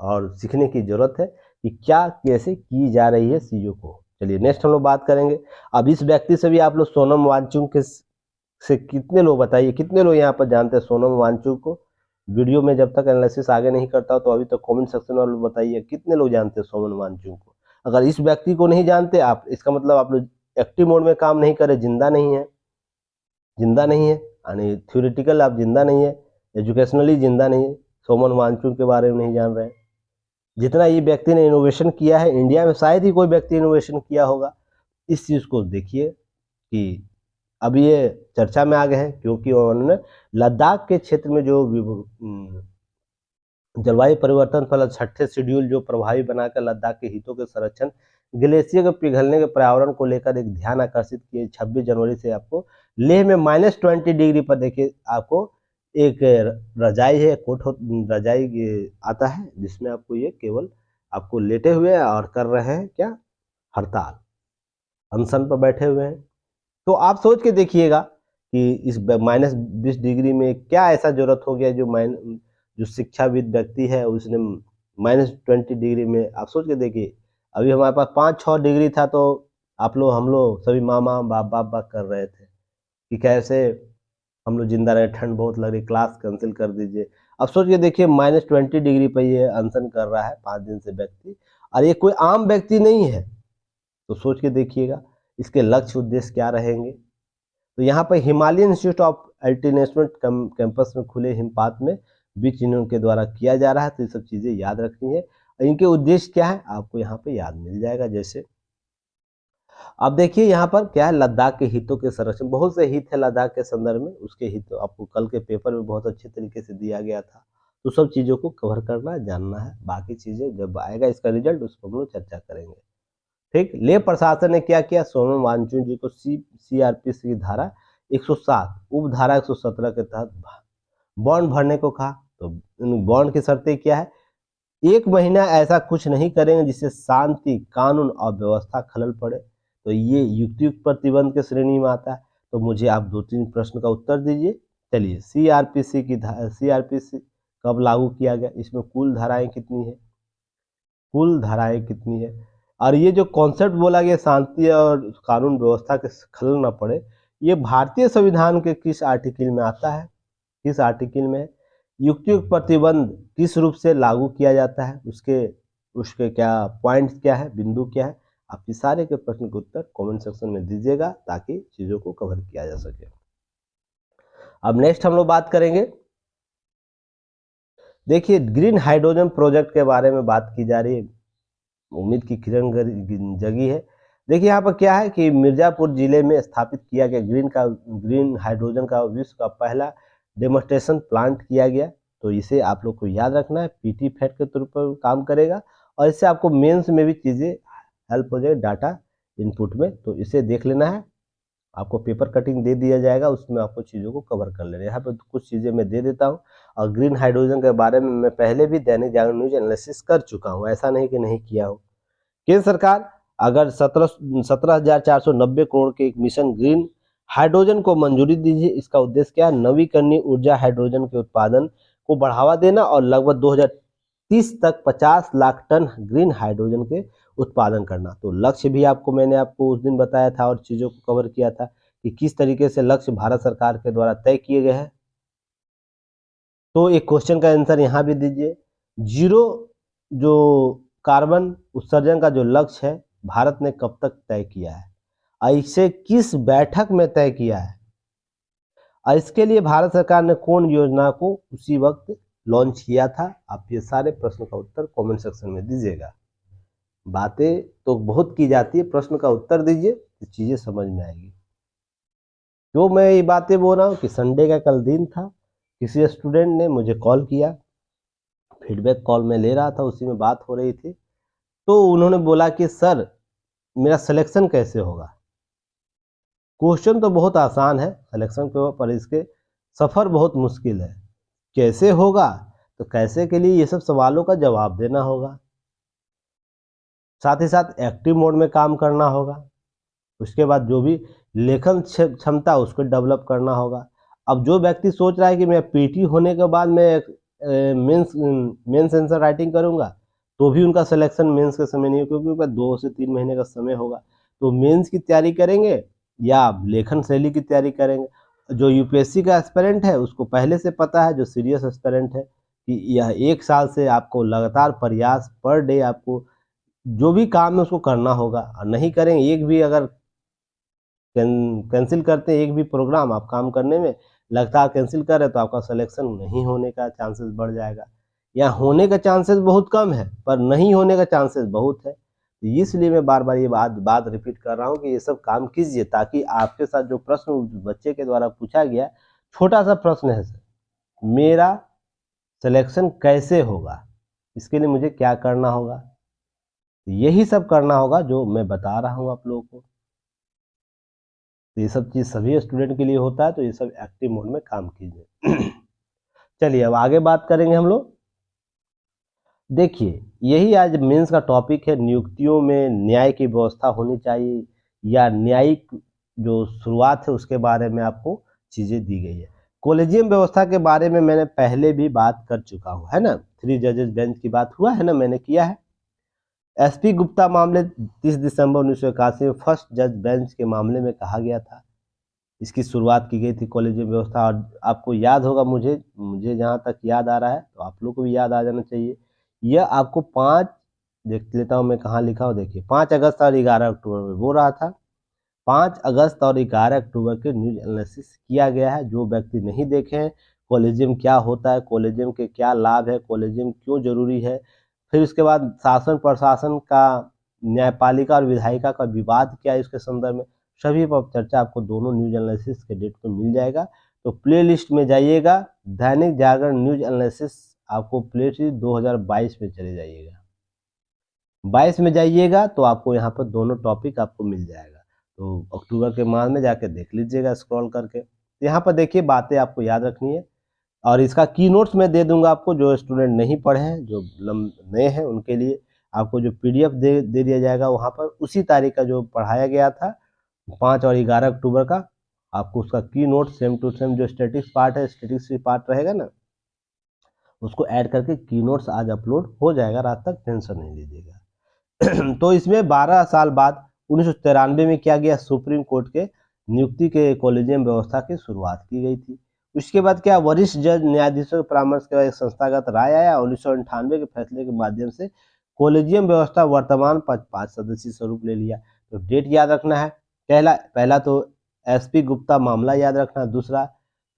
और सीखने की ज़रूरत है कि क्या कैसे की जा रही है चीज़ों को। चलिए नेक्स्ट हम लोग बात करेंगे। अब इस व्यक्ति से भी आप लोग सोनम वांगचुक के से कितने लोग, बताइए कितने लोग यहाँ पर जानते हैं सोनम वांगचुक को। वीडियो में जब तक एनालिसिस आगे नहीं करता तो अभी तक कमेंट सेक्शन में बताइए कितने लोग जानते हैं सोनम वांगचुक को। अगर इस व्यक्ति को नहीं जानते आप, इसका मतलब आप लोग एक्टिव मोड में काम नहीं करे, जिंदा नहीं है, जिंदा नहीं है यानी थ्योरेटिकल आप जिंदा नहीं है, एजुकेशनली जिंदा नहीं है, सोनम वांगचुक के बारे में नहीं जान रहे हैं। जितना ये व्यक्ति ने इनोवेशन किया है इंडिया में शायद ही कोई व्यक्ति इनोवेशन किया होगा। इस चीज़ को देखिए कि अब ये चर्चा में आ गए हैं क्योंकि उन्होंने लद्दाख के क्षेत्र में जो जलवायु परिवर्तन पर छठे शेड्यूल जो प्रभावी बनाकर लद्दाख के हितों के संरक्षण, ग्लेशियर के पिघलने के पर्यावरण को लेकर एक ध्यान आकर्षित किए। 26 जनवरी से आपको लेह में -20 डिग्री पर देखिए आपको एक रजाई है, रजाई आता है जिसमें आपको ये केवल आपको लेटे हुए और कर रहे हैं क्या, हड़ताल, अनशन पर बैठे हुए हैं। तो आप सोच के देखिएगा कि इस -20 डिग्री में क्या ऐसा जरूरत हो गया जो शिक्षाविद व्यक्ति है उसने -20 डिग्री में, आप सोच के देखिए अभी हमारे पास 5-6 डिग्री था तो आप लोग हम लोग सभी मामा बाप बाप बाप कर रहे थे कि कैसे हम लोग जिंदा रहे, ठंड बहुत लग रही, क्लास कैंसिल कर दीजिए। अब सोच के देखिए -20 डिग्री पर ये अनशन कर रहा है 5 दिन से व्यक्ति, और ये कोई आम व्यक्ति नहीं है। तो सोच के देखिएगा इसके लक्ष्य उद्देश्य क्या रहेंगे। तो यहाँ पर हिमालयन इंस्टीट्यूट ऑफ अल्टीनेशनल कैंपस में खुले हिमपात में बीच इनके द्वारा किया जा रहा है। तो ये सब चीज़ें याद रखनी है। इनके उद्देश्य क्या है आपको यहाँ पे याद मिल जाएगा। जैसे अब देखिए यहाँ पर क्या है, लद्दाख के हितों के संरक्षण, बहुत से हित है लद्दाख के संदर्भ में, उसके हित आपको कल के पेपर में बहुत अच्छे तरीके से दिया गया था। तो सब चीज़ों को कवर करना जानना है। बाकी चीज़ें जब आएगा इसका रिजल्ट उस पर हम लोग चर्चा करेंगे। ठीक, लेह प्रशासन ने क्या किया, सोनम वांगचुक जी को सीआरपीसी की धारा 107 उप धारा 117 के तहत बॉन्ड भरने को कहा। तो बॉन्ड की शर्तें क्या है, 1 महीना ऐसा कुछ नहीं करेंगे जिससे शांति, कानून और व्यवस्था खलल पड़े। तो ये युक्तियुक्त प्रतिबंध के श्रेणी में आता है। तो मुझे आप 2-3 प्रश्न का उत्तर दीजिए। चलिए, सीआरपीसी कब लागू किया गया, इसमें कुल धाराएं कितनी है, कुल धाराएं कितनी है, और ये जो कॉन्सेप्ट बोला गया शांति और कानून व्यवस्था के खलल न पड़े, ये भारतीय संविधान के किस आर्टिकल में आता है, किस आर्टिकल में है। युक्तियुक्त प्रतिबंध किस रूप से लागू किया जाता है, उसके क्या पॉइंट्स क्या है, बिंदु क्या है। आप इस सारे के प्रश्न के उत्तर कमेंट सेक्शन में दीजिएगा ताकि चीज़ों को कवर किया जा सके। अब नेक्स्ट हम लोग बात करेंगे, देखिए ग्रीन हाइड्रोजन प्रोजेक्ट के बारे में बात की जा रही है। उम्मीद की किरण जगी है। देखिए यहाँ पर क्या है कि मिर्जापुर जिले में स्थापित किया गया ग्रीन हाइड्रोजन का विश्व का पहला डेमोन्स्ट्रेशन प्लांट किया गया। तो इसे आप लोग को याद रखना है, पीटी फैट के तौर पर काम करेगा और इससे आपको मेंस में भी चीज़ें हेल्प हो जाएगी डाटा इनपुट में। तो इसे देख लेना है, आपको पेपर कटिंग दे दिया जाएगा, उसमें आपको चीज़ों को कवर कर लेना है। यहाँ पर कुछ चीज़ें मैं दे देता हूँ और ग्रीन हाइड्रोजन के बारे में मैं पहले भी दैनिक जागरण न्यूज एनालिसिस कर चुका हूँ, ऐसा नहीं कि नहीं किया हूँ। केंद्र सरकार अगर 17,490 करोड़ के एक मिशन ग्रीन हाइड्रोजन को मंजूरी दीजिए। इसका उद्देश्य क्या है, नवीकरणीय ऊर्जा हाइड्रोजन के उत्पादन को बढ़ावा देना और लगभग 2030 तक 50 लाख टन ग्रीन हाइड्रोजन के उत्पादन करना। तो लक्ष्य भी मैंने आपको उस दिन बताया था और चीज़ों को कवर किया था कि किस तरीके से लक्ष्य भारत सरकार के द्वारा तय किए गए हैं। तो एक क्वेश्चन का आंसर यहाँ भी दीजिए, जीरो जो कार्बन उत्सर्जन का जो लक्ष्य है भारत ने कब तक तय किया है और इसे किस बैठक में तय किया है और इसके लिए भारत सरकार ने कौन योजना को उसी वक्त लॉन्च किया था। आप ये सारे प्रश्नों का उत्तर कमेंट सेक्शन में दीजिएगा। बातें तो बहुत की जाती है, प्रश्न का उत्तर दीजिए तो चीज़ें समझ में आएगी। क्यों मैं ये बातें बोल रहा हूँ कि संडे का कल दिन था, किसी स्टूडेंट ने मुझे कॉल किया, फीडबैक कॉल में ले रहा था, उसी में बात हो रही थी। तो उन्होंने बोला कि सर मेरा सिलेक्शन कैसे होगा। क्वेश्चन तो बहुत आसान है सिलेक्शन के, पर इसके सफ़र बहुत मुश्किल है। कैसे होगा, तो कैसे के लिए ये सब सवालों का जवाब देना होगा, साथ ही साथ एक्टिव मोड में काम करना होगा, उसके बाद जो भी लेखन क्षमता उसको डेवलप करना होगा। अब जो व्यक्ति सोच रहा है कि मैं पीटी होने के बाद मैं मेंस आंसर राइटिंग करूंगा, तो भी उनका सिलेक्शन मेंस के समय नहीं हो, क्योंकि उनका 2 से 3 महीने का समय होगा। तो मेंस की तैयारी करेंगे या लेखन शैली की तैयारी करेंगे। जो यूपीएससी का एस्पिरेंट है उसको पहले से पता है, जो सीरियस एस्पिरेंट है, कि यह 1 साल से आपको लगातार प्रयास पर डे आपको जो भी काम है उसको करना होगा। और नहीं करेंगे, एक भी अगर कैंसिल करते हैं, एक भी प्रोग्राम आप काम करने में लगातार कैंसिल कर रहे, तो आपका सिलेक्शन नहीं होने का चांसेस बढ़ जाएगा, या होने का चांसेस बहुत कम है पर नहीं होने का चांसेस बहुत है। तो इसलिए मैं बार बार ये बात रिपीट कर रहा हूँ कि ये सब काम कीजिए, ताकि आपके साथ जो प्रश्न बच्चे के द्वारा पूछा गया, छोटा सा प्रश्न है सर, मेरा सिलेक्शन कैसे होगा, इसके लिए मुझे क्या करना होगा, यही सब करना होगा जो मैं बता रहा हूँ आप लोगों को। तो ये सब चीज़ सभी स्टूडेंट के लिए होता है, तो ये सब एक्टिव मोड में काम कीजिए। चलिए अब आगे बात करेंगे हम लोग। देखिए यही आज मेंस का टॉपिक है, नियुक्तियों में न्याय की व्यवस्था होनी चाहिए या न्यायिक जो शुरुआत है उसके बारे में आपको चीज़ें दी गई है। कॉलेजियम व्यवस्था के बारे में मैंने पहले भी बात कर चुका हूँ, है ना, 3 जजेस बेंच की बात हुआ है ना, मैंने किया है। एसपी गुप्ता मामले 30 दिसंबर 1981 में फर्स्ट जज बेंच के मामले में कहा गया था, इसकी शुरुआत की गई थी कॉलेजियम व्यवस्था। और आपको याद होगा, मुझे जहाँ तक याद आ रहा है, तो आप लोग को भी याद आ जाना चाहिए। यह आपको 5 देख लेता हूँ मैं कहाँ लिखा हूँ, देखिए 5 अगस्त और 11 अक्टूबर में वो रहा था। 5 अगस्त और 11 अक्टूबर के न्यूज एनालिसिस किया गया है। जो व्यक्ति नहीं देखे हैं, कॉलेजियम क्या होता है, कॉलेजियम के क्या लाभ है, कॉलेजियम क्यों जरूरी है, फिर उसके बाद शासन प्रशासन का, न्यायपालिका और विधायिका का विवाद क्या है, इसके संदर्भ में सभी पर चर्चा आपको दोनों न्यूज एनालिसिस के डेट पर मिल जाएगा। तो प्ले लिस्ट में जाइएगा, दैनिक जागरण न्यूज एनालिसिस आपको प्लेस 2022 में चले जाइएगा, 22 में जाइएगा तो आपको यहाँ पर दोनों टॉपिक आपको मिल जाएगा। तो अक्टूबर के माह में जाके देख लीजिएगा स्क्रॉल करके। तो यहाँ पर देखिए बातें आपको याद रखनी है, और इसका की नोट्स मैं दे दूंगा आपको, जो स्टूडेंट नहीं पढ़े हैं, जो नए हैं उनके लिए आपको जो पीडीएफ दे दिया जाएगा वहाँ पर, उसी तारीख का जो पढ़ाया गया था 5 और 11 अक्टूबर का, आपको उसका की नोट सेम टू सेम जो स्टैटिक्स पार्ट है, स्टैटिक्स पार्ट रहेगा ना, उसको ऐड करके की नोट्स आज अपलोड हो जाएगा रात तक, टेंशन नहीं लीजिएगा। तो इसमें 12 साल बाद 1993 में क्या गया, सुप्रीम कोर्ट के नियुक्ति के कॉलेजियम व्यवस्था की शुरुआत की गई थी। उसके बाद क्या, वरिष्ठ जज न्यायाधीशों के परामर्श के बाद एक संस्थागत राय आया, 1998 के फैसले के माध्यम से कॉलेजियम व्यवस्था वर्तमान 5 सदस्यीय स्वरूप ले लिया। तो डेट याद रखना है, पहला तो एसपी गुप्ता मामला याद रखना, दूसरा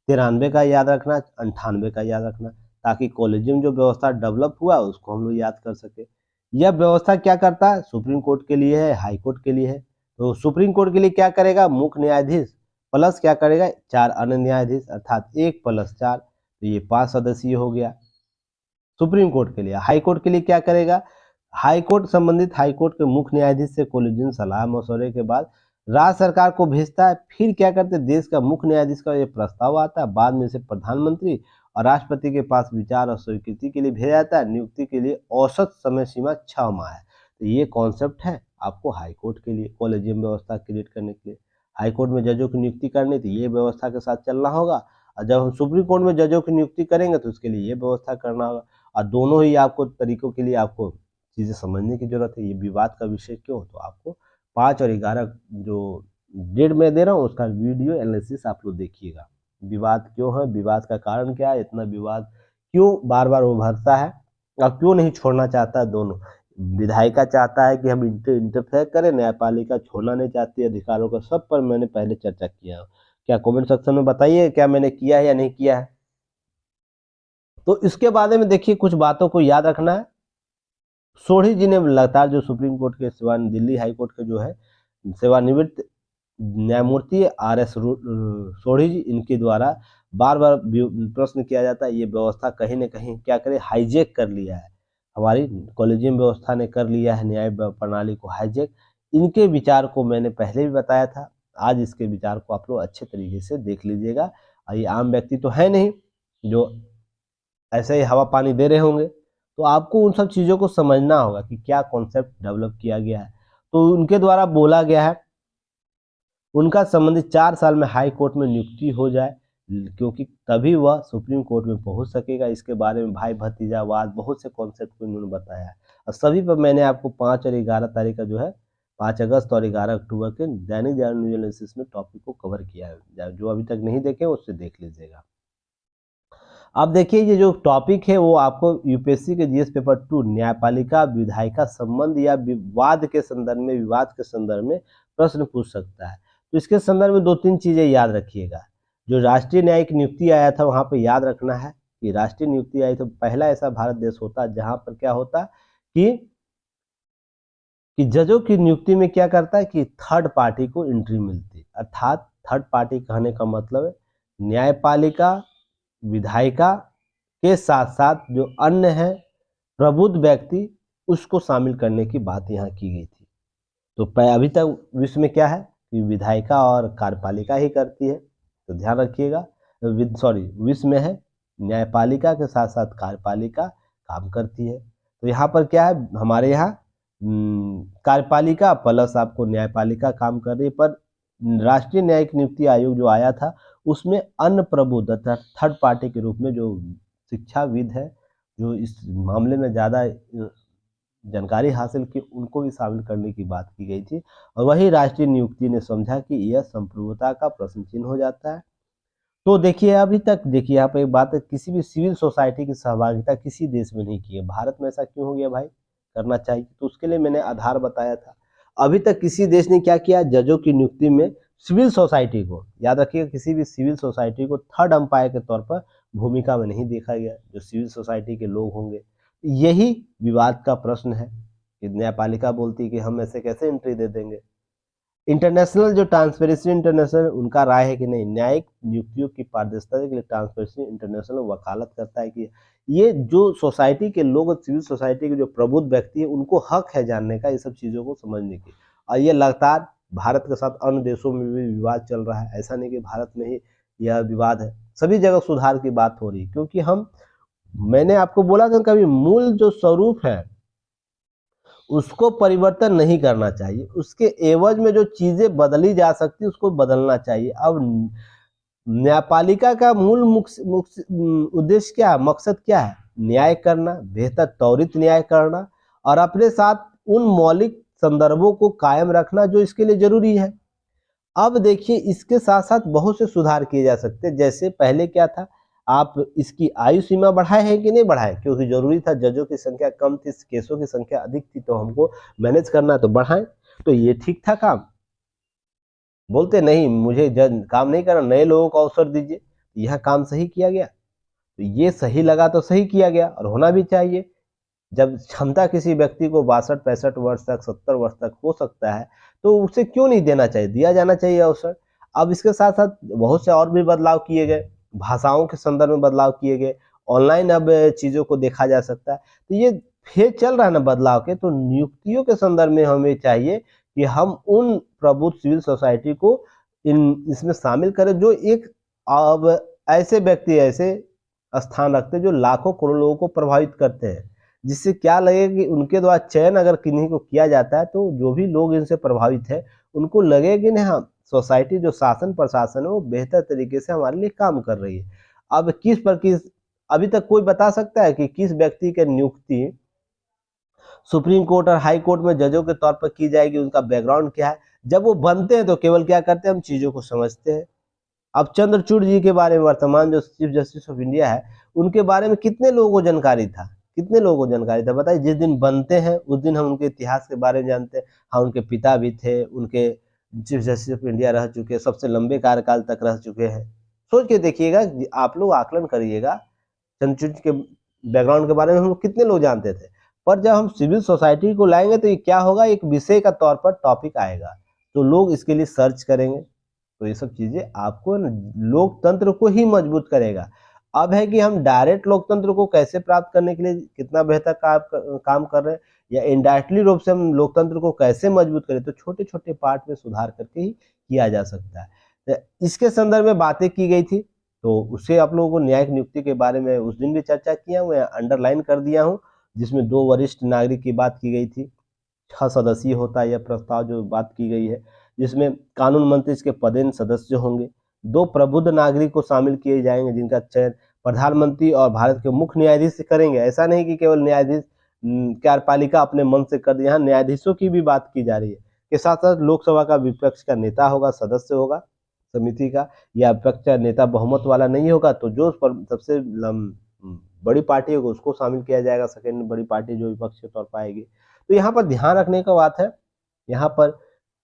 93 का याद रखना, 98 का याद रखना, ताकि कॉलेजियम जो व्यवस्था डेवलप हुआ उसको हम लोग याद कर सके। यह व्यवस्था क्या करता है, सुप्रीम कोर्ट के लिए है, हाई कोर्ट के लिए है। तो सुप्रीम कोर्ट के लिए क्या करेगा, मुख्य न्यायाधीश प्लस क्या करेगा 4 अन्य न्यायाधीश, अर्थात 1 + 4, तो ये 5 सदस्यीय हो गया सुप्रीम कोर्ट के लिए। हाई कोर्ट के लिए क्या करेगा, हाई कोर्ट संबंधित हाई कोर्ट के मुख्य न्यायाधीश से कॉलेजियम सलाह मशवरे के बाद राज्य सरकार को भेजता है। फिर क्या करते, देश का मुख्य न्यायाधीश का ये प्रस्ताव आता है, बाद में इसे प्रधानमंत्री और राष्ट्रपति के पास विचार और स्वीकृति के लिए भेजा जाता है। नियुक्ति के लिए औसत समय सीमा 6 माह है। तो ये कॉन्सेप्ट है आपको हाई कोर्ट के लिए कॉलेजियम व्यवस्था क्रिएट करने के लिए। हाई कोर्ट में जजों की नियुक्ति करनी तो ये व्यवस्था के साथ चलना होगा, और जब हम सुप्रीम कोर्ट में जजों की नियुक्ति करेंगे तो उसके लिए ये व्यवस्था करना होगा। और दोनों ही आपको तरीकों के लिए आपको चीज़ें समझने की जरूरत है। ये विवाद का विषय क्यों, तो आपको 5 और 11 जो डेट में दे रहा हूँ उसका वीडियो एनालिसिस आप लोग देखिएगा। विवाद क्यों है, विवाद का कारण क्या है, इतना विवाद क्यों बार बार उभरता है, और क्यों नहीं छोड़ना चाहता है दोनों। विधायिका चाहता है कि हम इंटरफेयर करें, न्यायपालिका छोड़ना नहीं चाहती अधिकारों का। सब पर मैंने पहले चर्चा किया है, क्या कमेंट सेक्शन में बताइए क्या मैंने किया है या नहीं किया है। तो इसके बारे में देखिए कुछ बातों को याद रखना है। सोढ़ी जी ने लगातार जो सुप्रीम कोर्ट के दिल्ली हाई कोर्ट के जो है सेवानिवृत्त न्यायमूर्ति RS सोढ़ी जी, इनके द्वारा बार बार प्रश्न किया जाता है, ये व्यवस्था कहीं ना कहीं क्या करे, हाईजेक कर लिया है, हमारी कॉलेजियम व्यवस्था ने कर लिया है न्याय प्रणाली को हाईजेक। इनके विचार को मैंने पहले भी बताया था, आज इसके विचार को आप लोग अच्छे तरीके से देख लीजिएगा। ये आम व्यक्ति तो है नहीं जो ऐसे ही हवा पानी दे रहे होंगे, तो आपको उन सब चीज़ों को समझना होगा कि क्या कॉन्सेप्ट डेवलप किया गया है। तो उनके द्वारा बोला गया है उनका संबंधित 4 साल में हाई कोर्ट में नियुक्ति हो जाए, क्योंकि तभी वह सुप्रीम कोर्ट में पहुंच सकेगा। इसके बारे में भाई भतीजावाद बहुत से कॉन्सेप्ट को इन्होंने बताया है, और सभी पर मैंने आपको 5 और 11 तारीख का जो है 5 अगस्त और 11 अक्टूबर के दैनिक जागरण न्यूज एनालिसिस में टॉपिक को कवर किया है। जो अभी तक नहीं देखे उससे देख लीजिएगा। अब देखिए ये जो टॉपिक है वो आपको यूपीएससी के जीएस पेपर 2 न्यायपालिका विधायिका संबंध या विवाद के संदर्भ में प्रश्न पूछ सकता है। तो इसके संदर्भ में 2-3 चीजें याद रखिएगा। जो राष्ट्रीय न्यायिक नियुक्ति आया था वहां पे याद रखना है कि राष्ट्रीय नियुक्ति आई तो पहला ऐसा भारत देश होता जहां पर क्या होता कि जजों की नियुक्ति में क्या करता है कि थर्ड पार्टी को एंट्री मिलती, अर्थात थर्ड पार्टी कहने का मतलब है न्यायपालिका विधायिका के साथ साथ जो अन्य है प्रबुद्ध व्यक्ति, उसको शामिल करने की बात यहाँ की गई थी। तो अभी तक विश्व में क्या है कि विधायिका और कार्यपालिका ही करती है, तो ध्यान रखिएगा। विश्व में है न्यायपालिका के साथ साथ कार्यपालिका काम करती है। तो यहाँ पर क्या है, हमारे यहाँ कार्यपालिका प्लस आपको न्यायपालिका काम कर रही है। पर राष्ट्रीय न्यायिक नियुक्ति आयोग जो आया था उसमें अन्य प्रबुद्ध अर्थात थर्ड पार्टी के रूप में जो शिक्षाविद है, जो इस मामले में ज़्यादा जानकारी हासिल की, उनको भी शामिल करने की बात की गई थी। और वही राष्ट्रीय नियुक्ति ने समझा कि यह संप्रभुता का प्रश्न चिन्ह हो जाता है। तो देखिए अभी तक देखिए यहाँ पे एक बात है, किसी भी सिविल सोसाइटी की सहभागिता किसी देश में नहीं की है। भारत में ऐसा क्यों हो गया भाई, करना चाहिए। तो उसके लिए मैंने आधार बताया था। अभी तक किसी देश ने क्या किया, जजों की नियुक्ति में सिविल सोसाइटी को, याद रखिएगा, किसी भी सिविल सोसाइटी को थर्ड अंपायर के तौर पर भूमिका में नहीं देखा गया। जो सिविल सोसाइटी के लोग होंगे, यही विवाद का प्रश्न है कि न्यायपालिका बोलती है कि हम ऐसे कैसे एंट्री दे देंगे। इंटरनेशनल जो ट्रांसपेरेंसी इंटरनेशनल, उनका राय है कि नहीं, न्यायिक नियुक्तियों की पारदर्शिता के लिए ट्रांसपेरेंसी इंटरनेशनल वकालत करता है कि ये जो सोसाइटी के लोग, सिविल सोसाइटी के जो प्रबुद्ध व्यक्ति है, उनको हक है जानने का, ये सब चीज़ों को समझने की। और ये लगातार भारत के साथ अन्य देशों में भी विवाद चल रहा है, ऐसा नहीं कि भारत में ही यह विवाद है, सभी जगह सुधार की बात हो रही है। क्योंकि मैंने आपको बोला था कभी, मूल जो स्वरूप है उसको परिवर्तन नहीं करना चाहिए, उसके एवज में जो चीजें बदली जा सकती है उसको बदलना चाहिए। अब न्यायपालिका का मूल उद्देश्य क्या है, मकसद क्या है? न्याय करना, बेहतर त्वरित न्याय करना और अपने साथ उन मौलिक संदर्भों को कायम रखना जो इसके लिए जरूरी है। अब देखिए, इसके साथ साथ बहुत से सुधार किए जा सकते हैं। जैसे पहले क्या था, आप इसकी आयु सीमा बढ़ाए हैं कि नहीं बढ़ाए, क्योंकि जरूरी था, जजों की संख्या कम थी, केसों की संख्या अधिक थी, तो हमको मैनेज करना, तो बढ़ाएं। तो ये ठीक था काम। बोलते नहीं, मुझे जज काम नहीं करना, नए लोगों को अवसर दीजिए। यह काम सही किया गया, तो ये सही लगा तो सही किया गया, और होना भी चाहिए। जब क्षमता किसी व्यक्ति को 62-65 वर्ष तक, 70 वर्ष तक हो सकता है, तो उसे क्यों नहीं देना चाहिए, दिया जाना चाहिए अवसर। अब इसके साथ साथ बहुत से और भी बदलाव किए गए, भाषाओं के संदर्भ में बदलाव किए गए, ऑनलाइन अब चीज़ों को देखा जा सकता है। तो ये फेज चल रहा है ना बदलाव के, तो नियुक्तियों के संदर्भ में हमें चाहिए कि हम उन प्रबुद्ध सिविल सोसाइटी को इसमें शामिल करें, जो एक अब ऐसे व्यक्ति ऐसे स्थान रखते हैं जो लाखों करोड़ों लोगों को प्रभावित करते हैं, जिससे क्या लगेगा कि उनके द्वारा चयन अगर किन्हीं को किया जाता है, तो जो भी लोग इनसे प्रभावित है उनको लगेगा कि नहीं, हाँ, सोसाइटी जो शासन प्रशासन है वो बेहतर तरीके से हमारे लिए काम कर रही है। अब किस अभी तक कोई बता सकता है कि किस व्यक्ति की नियुक्ति सुप्रीम कोर्ट और हाई कोर्ट में जजों के तौर पर की जाएगी, उनका बैकग्राउंड क्या है? जब वो बनते हैं तो केवल क्या करते हैं, हम चीजों को समझते हैं। अब चंद्रचूड़ जी के बारे में, वर्तमान जो चीफ जस्टिस ऑफ इंडिया है, उनके बारे में कितने लोगों को जानकारी था? कितने लोगों को जानकारी था बताइए? जिस दिन बनते हैं उस दिन हम उनके इतिहास के बारे में जानते हैं। हाँ, उनके पिता भी थे, उनके चीफ जस्टिस ऑफ इंडिया रह चुके, सबसे लंबे कार्यकाल तक रह चुके हैं। सोच के देखिएगा, आप लोग आकलन करिएगा, चंद्रचूड़ के बैकग्राउंड के बारे में हम लोग कितने लोग जानते थे। पर जब हम सिविल सोसाइटी को लाएंगे तो ये क्या होगा, एक विषय का तौर पर टॉपिक आएगा, तो लोग इसके लिए सर्च करेंगे। तो ये सब चीजें आपको लोकतंत्र को ही मजबूत करेगा। अब है कि हम डायरेक्ट लोकतंत्र को कैसे प्राप्त करने के लिए कितना बेहतर काम कर रहे हैं, या इनडायरेक्टली रूप से हम लोकतंत्र को कैसे मजबूत करें, तो छोटे छोटे पार्ट में सुधार करके ही किया जा सकता है। तो इसके संदर्भ में बातें की गई थी, तो उससे आप लोगों को न्यायिक नियुक्ति के बारे में उस दिन भी चर्चा किया हूँ, अंडरलाइन कर दिया हूँ, जिसमें 2 वरिष्ठ नागरिक की बात की गई थी। 6 सदस्यीय होता है यह प्रस्ताव जो बात की गई है, जिसमें कानून मंत्री इसके पदेन सदस्य होंगे। 2 प्रबुद्ध नागरिक को शामिल किए जाएंगे, जिनका चयन प्रधानमंत्री और भारत के मुख्य न्यायाधीश करेंगे। ऐसा नहीं कि केवल न्यायाधीश कार्यपालिका अपने मन से कर दे, यहाँ न्यायाधीशों की भी बात की जा रही है। के साथ साथ लोकसभा का विपक्ष का नेता होगा, सदस्य होगा समिति का, या विपक्ष का नेता बहुमत वाला नहीं होगा, तो जो सबसे बड़ी पार्टी होगी उसको शामिल किया जाएगा, सेकेंड बड़ी पार्टी जो विपक्ष के तौर पर आएगी। तो यहाँ पर ध्यान रखने का बात है, यहाँ पर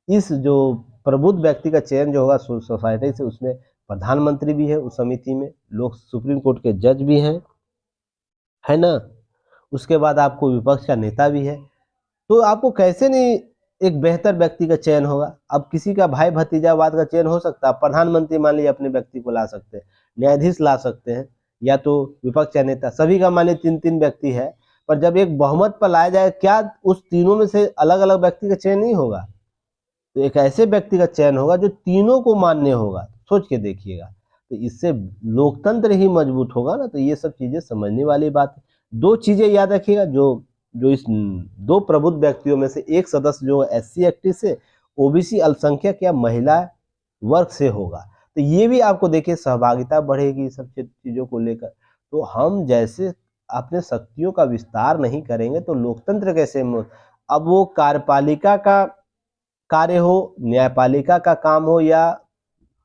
इस जो प्रबुद्ध व्यक्ति का चयन जो होगा सोसाइटी से, उसमें प्रधानमंत्री भी है उस समिति में, लोग सुप्रीम कोर्ट के जज भी हैं, है ना। उसके बाद आपको विपक्ष का नेता भी है। तो आपको कैसे नहीं एक बेहतर व्यक्ति का चयन होगा? अब किसी का भाई भतीजावाद का चयन हो सकता है, प्रधानमंत्री मान लीजिए अपने व्यक्ति को ला सकते हैं, न्यायाधीश ला सकते हैं, या तो विपक्ष का नेता, सभी का मान लीजिए 3-3 व्यक्ति है, पर जब एक बहुमत पर लाया जाए, क्या उस तीनों में से अलग अलग व्यक्ति का चयन नहीं होगा? तो एक ऐसे व्यक्ति का चयन होगा जो तीनों को मान्य होगा। सोच के देखिएगा, तो इससे लोकतंत्र ही मजबूत होगा ना। तो ये सब चीजें समझने वाली बात है। 2 चीजें याद रखिएगा, जो जो इस 2 प्रबुद्ध व्यक्तियों में से एक सदस्य जो SC ST से, OBC अल्पसंख्यक या महिला वर्ग से होगा, तो ये भी आपको देखिए सहभागिता बढ़ेगी सब चीजों को लेकर। तो हम जैसे अपने शक्तियों का विस्तार नहीं करेंगे तो लोकतंत्र कैसे अब वो कार्यपालिका का कार्य हो, न्यायपालिका का काम हो, या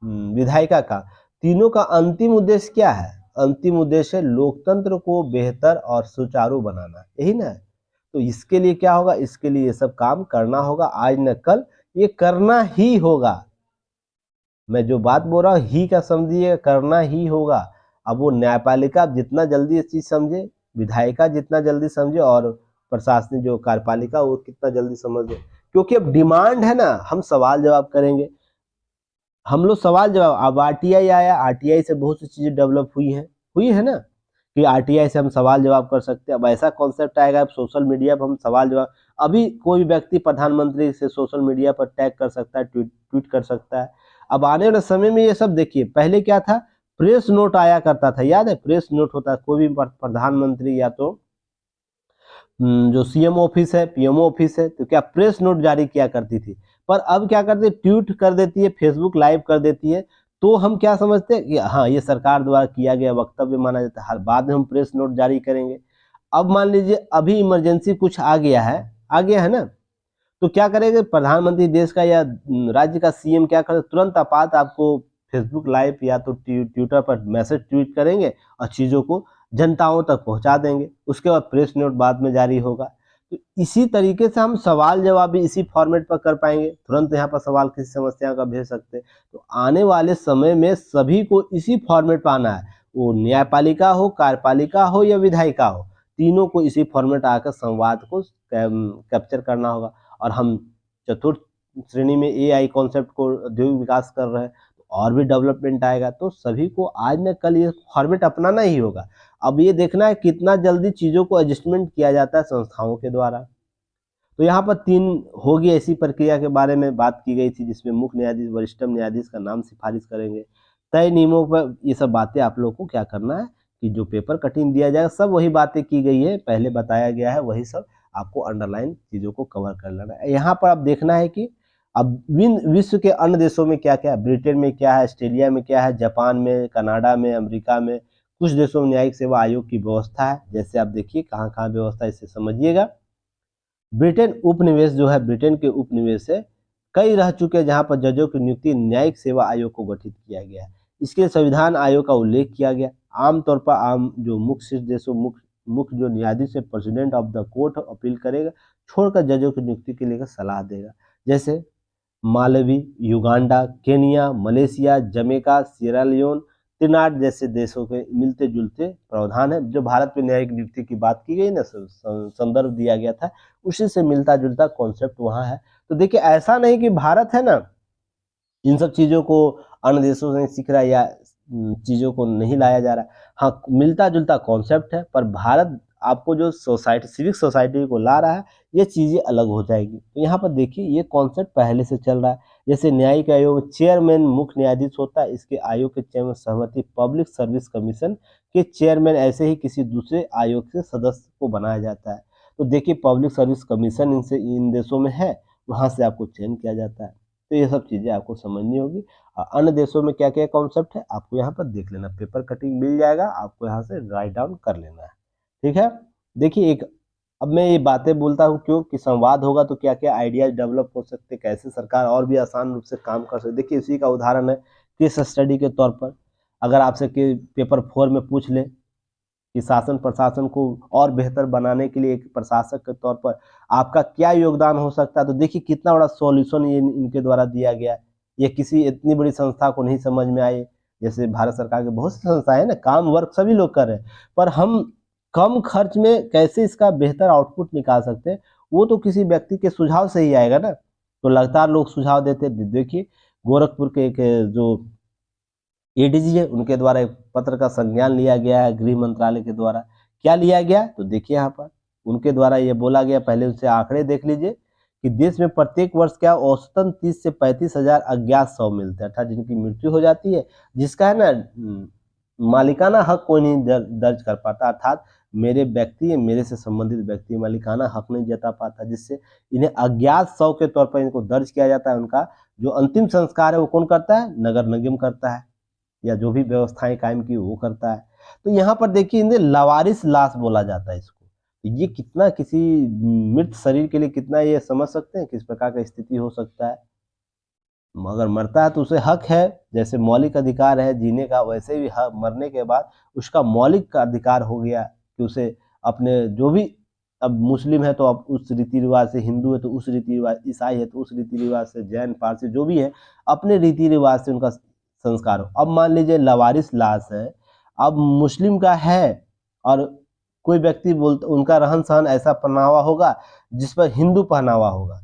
विधायिका का, तीनों का अंतिम उद्देश्य क्या है? अंतिम उद्देश्य है लोकतंत्र को बेहतर और सुचारू बनाना, यही ना है। तो इसके लिए क्या होगा? इसके लिए ये सब काम करना होगा, आज न कल ये करना ही होगा। मैं जो बात बोल रहा हूँ ही का समझिए, करना ही होगा। अब वो न्यायपालिका जितना जल्दी इस चीज समझे, विधायिका जितना जल्दी समझे, और प्रशासनिक जो कार्यपालिका वो कितना जल्दी समझे, क्योंकि अब डिमांड है ना, हम सवाल जवाब करेंगे, हम लोग सवाल जवाब। अब आरटीआई आया, आरटीआई से बहुत सी चीजें डेवलप हुई है ना, कि आरटीआई से हम सवाल जवाब कर सकते हैं। अब ऐसा कॉन्सेप्ट आएगा, अब सोशल मीडिया पर हम सवाल जवाब, अभी कोई व्यक्ति प्रधानमंत्री से सोशल मीडिया पर टैग कर सकता है, ट्वीट कर सकता है। अब आने वाले समय में ये सब देखिए, पहले क्या था, प्रेस नोट आया करता था, याद है, प्रेस नोट होता है, कोई भी प्रधानमंत्री या तो जो सीएम ऑफिस है, पीएमओ ऑफिस है, तो क्या प्रेस नोट जारी किया करती थी। पर अब क्या करते, ट्वीट कर देती है, फेसबुक लाइव कर देती है, तो हम क्या समझते हैं कि हाँ ये सरकार द्वारा किया गया वक्तव्य माना जाता है, हर बाद में हम प्रेस नोट जारी करेंगे। अब मान लीजिए अभी इमरजेंसी कुछ आ गया है ना, तो क्या करेंगे, प्रधानमंत्री देश का या राज्य का सीएम क्या करे, तुरंत आपात आपको फेसबुक लाइव या तो ट्विटर पर मैसेज ट्वीट करेंगे और चीज़ों को जनताओं तक पहुंचा देंगे, उसके बाद प्रेस नोट बाद में जारी होगा। तो इसी तरीके से हम सवाल जवाब भी इसी फॉर्मेट पर कर पाएंगे, तुरंत यहाँ पर सवाल किसी समस्या का भेज सकते हैं। तो आने वाले समय में सभी को इसी फॉर्मेट पर आना है, वो न्यायपालिका हो, कार्यपालिका हो या विधायिका हो, तीनों को इसी फॉर्मेट आकर संवाद को कैप्चर करना होगा। और हम चतुर्थ श्रेणी में एआई कॉन्सेप्ट को औद्योगिक विकास कर रहे हैं, तो और भी डेवलपमेंट आएगा, तो सभी को आज न कल ये फॉर्मेट अपनाना ही होगा। अब ये देखना है कितना जल्दी चीज़ों को एडजस्टमेंट किया जाता है संस्थाओं के द्वारा। तो यहाँ पर 3 होगी ऐसी प्रक्रिया के बारे में बात की गई थी, जिसमें मुख्य न्यायाधीश, वरिष्ठतम न्यायाधीश का नाम सिफारिश करेंगे, तय नियमों पर ये सब बातें आप लोग को क्या करना है कि जो पेपर कटिंग दिया जाएगा, सब वही बातें की गई है, पहले बताया गया है, वही सब आपको अंडरलाइन चीज़ों को कवर कर लेना है। यहाँ पर आप देखना है कि अब विश्व के अन्य देशों में क्या क्या है, ब्रिटेन में क्या है, ऑस्ट्रेलिया में क्या है, जापान में, कनाडा में, अमेरिका में, कुछ देशों में न्यायिक सेवा आयोग की व्यवस्था है। जैसे आप देखिए कहाँ कहाँ व्यवस्था, इसे समझिएगा। ब्रिटेन उपनिवेश जो है, ब्रिटेन के उपनिवेश से कई रह चुके हैं जहाँ पर जजों की नियुक्ति न्यायिक सेवा आयोग को गठित किया गया है। इसके संविधान आयोग का उल्लेख किया गया। आमतौर पर आम जो मुख्य शीर्ष देशों मुख्य जो न्यायाधीश है, president of the court appeal करेगा, छोड़कर जजों की नियुक्ति के लिए सलाह देगा। जैसे Malawi, Uganda, Kenya, Malaysia, Jamaica, Sierra Leone, Trinidad जैसे देशों के मिलते जुलते प्रावधान है। जो भारत में न्यायिक नियुक्ति की बात की गई ना, संदर्भ दिया गया था, उसी से मिलता जुलता कॉन्सेप्ट वहाँ है। तो देखिए ऐसा नहीं कि भारत है ना इन सब चीज़ों को अन्य देशों से सीख रहा है या चीज़ों को नहीं लाया जा रहा है। हाँ, मिलता जुलता कॉन्सेप्ट है, पर भारत आपको जो सोसाइटी, सिविक सोसाइटी को ला रहा है, ये चीज़ें अलग हो जाएगी। तो यहाँ पर देखिए ये कॉन्सेप्ट पहले से चल रहा है। जैसे न्यायिक आयोग चेयरमैन मुख्य न्यायाधीश होता है, इसके आयोग के चेयरमैन सहमति पब्लिक सर्विस कमीशन के चेयरमैन, ऐसे ही किसी दूसरे आयोग से सदस्य को बनाया जाता है। तो देखिए पब्लिक सर्विस कमीशन इन देशों में है, वहाँ से आपको चयन किया जाता है। तो ये सब चीज़ें आपको समझनी होगी। अन्य देशों में क्या क्या कॉन्सेप्ट है आपको यहाँ पर देख लेना, पेपर कटिंग मिल जाएगा, आपको यहाँ से राइट डाउन कर लेना है, ठीक है। देखिए अब मैं ये बातें बोलता हूँ क्यों कि संवाद होगा तो क्या क्या आइडियाज डेवलप हो सकते, कैसे सरकार और भी आसान रूप से काम कर सकती। देखिए इसी का उदाहरण है केस स्टडी के तौर पर, अगर आपसे कि पेपर 4 में पूछ ले कि शासन प्रशासन को और बेहतर बनाने के लिए एक प्रशासक के तौर पर आपका क्या योगदान हो सकता है, तो देखिए कितना बड़ा सॉल्यूशन ये इनके द्वारा दिया गया। ये किसी इतनी बड़ी संस्था को नहीं समझ में आए, जैसे भारत सरकार के बहुत सी संस्थाएं हैं ना, काम वर्क सभी लोग कर रहे हैं, पर हम कम खर्च में कैसे इसका बेहतर आउटपुट निकाल सकते हैं, वो तो किसी व्यक्ति के सुझाव से ही आएगा ना। तो लगातार लोग सुझाव देते, देखिए गोरखपुर के एक जो एडीजी है, उनके द्वारा एक पत्र का संज्ञान लिया गया है गृह मंत्रालय के द्वारा। क्या लिया गया, तो देखिए यहाँ पर उनके द्वारा ये बोला गया, पहले उनसे आंकड़े देख लीजिए कि देश में प्रत्येक वर्ष क्या औसतन 30 से 35 हजार अज्ञात शव मिलते हैं, अर्थात जिनकी मृत्यु हो जाती है, जिसका है ना मालिकाना हक कोई नहीं दर्ज कर पाता, अर्थात मेरे से संबंधित व्यक्ति मालिकाना हक नहीं जता पाता, जिससे इन्हें अज्ञात शव के तौर पर इनको दर्ज किया जाता है। उनका जो अंतिम संस्कार है वो कौन करता है, नगर निगम करता है, या जो भी व्यवस्थाएं कायम की वो करता है। तो यहाँ पर देखिए इन्हें लावारिस लाश बोला जाता है इसको। तो ये कितना किसी मृत शरीर के लिए कितना, ये समझ सकते हैं किस प्रकार का स्थिति हो सकता है। अगर मरता है तो उसे हक है, जैसे मौलिक अधिकार है जीने का, वैसे भी मरने के बाद उसका मौलिक का अधिकार हो गया कि उसे अपने जो भी, अब मुस्लिम है तो अब उस रीति रिवाज से, हिंदू है तो उस रीति रिवाज, ईसाई है तो उस रीति रिवाज से, जैन पारसी जो भी है अपने रीति रिवाज से उनका संस्कार हो। अब मान लीजिए लवारिस लाश है, अब मुस्लिम का है और कोई व्यक्ति बोलता, उनका रहन सहन ऐसा पहनावा होगा जिस पर हिंदू पहनावा होगा,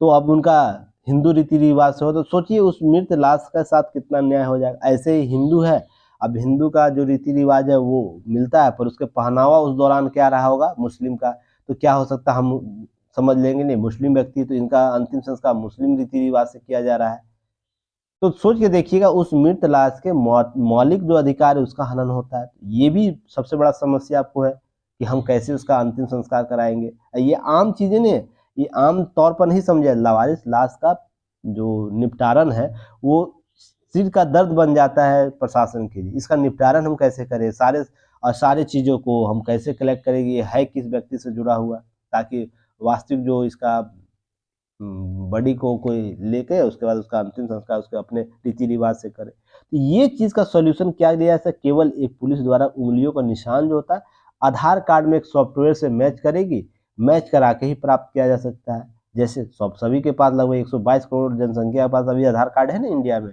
तो अब उनका हिंदू रीति रिवाज से हो, तो सोचिए उस मृत लाश के साथ कितना अन्याय हो जाएगा। ऐसे ही हिंदू है, अब हिंदू का जो रीति रिवाज है वो मिलता है, पर उसके पहनावा उस दौरान क्या रहा होगा मुस्लिम का, तो क्या हो सकता है हम समझ लेंगे, नहीं मुस्लिम व्यक्ति, तो इनका अंतिम संस्कार मुस्लिम रीति रिवाज से किया जा रहा है। तो सोच के देखिएगा, उस मृत लाश के मौलिक जो अधिकार है उसका हनन होता है। ये भी सबसे बड़ा समस्या आपको है कि हम कैसे उसका अंतिम संस्कार कराएंगे। ये आम चीजें नहीं, ये आम तौर पर नहीं समझे, लावारिस लाश का जो निपटारण है वो सिर का दर्द बन जाता है प्रशासन के लिए। इसका निपटारण हम कैसे करें, सारे चीजों को हम कैसे कलेक्ट करेंगे, ये है किस व्यक्ति से जुड़ा हुआ, ताकि वास्तविक जो इसका बॉडी को कोई लेके उसके बाद उसका अंतिम संस्कार उसके अपने रीति रिवाज से करे। तो ये चीज का सॉल्यूशन क्या दिया है, केवल एक पुलिस द्वारा उंगलियों का निशान जो होता है आधार कार्ड में एक सॉफ्टवेयर से मैच करेगी, मैच करा के ही प्राप्त किया जा सकता है। जैसे सभी के पास लगभग 122 करोड़ जनसंख्या के पास अभी आधार कार्ड है ना इंडिया में।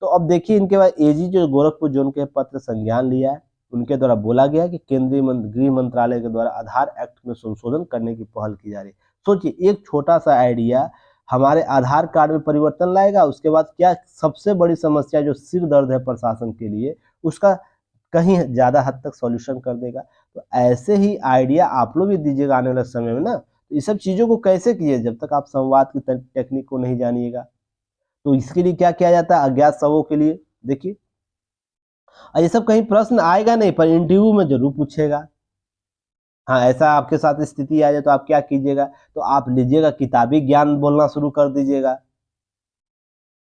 तो अब देखिए इनके बाद एजी जो गोरखपुर जोन के पत्र संज्ञान लिया है, उनके द्वारा बोला गया कि केंद्रीय गृह मंत्रालय के द्वारा आधार एक्ट में संशोधन करने की पहल की जा रही है। सोचिए एक छोटा सा आइडिया हमारे आधार कार्ड में परिवर्तन लाएगा, उसके बाद क्या सबसे बड़ी समस्या जो सिर दर्द है प्रशासन के लिए उसका कहीं ज्यादा हद तक सॉल्यूशन कर देगा। तो ऐसे ही आइडिया आप लोग भी दीजिएगा आने वाले समय में ना। तो इस सब चीजों को कैसे कीजिए, जब तक आप संवाद की टेक्निक को नहीं जानिएगा। तो इसके लिए क्या किया जाता है अज्ञात शवों के लिए, देखिए ये सब कहीं प्रश्न आएगा नहीं, पर इंटरव्यू में जरूर पूछेगा। हाँ, ऐसा आपके साथ स्थिति आ जाए तो आप क्या कीजिएगा, तो आप लीजिएगा किताबी ज्ञान बोलना शुरू कर दीजिएगा,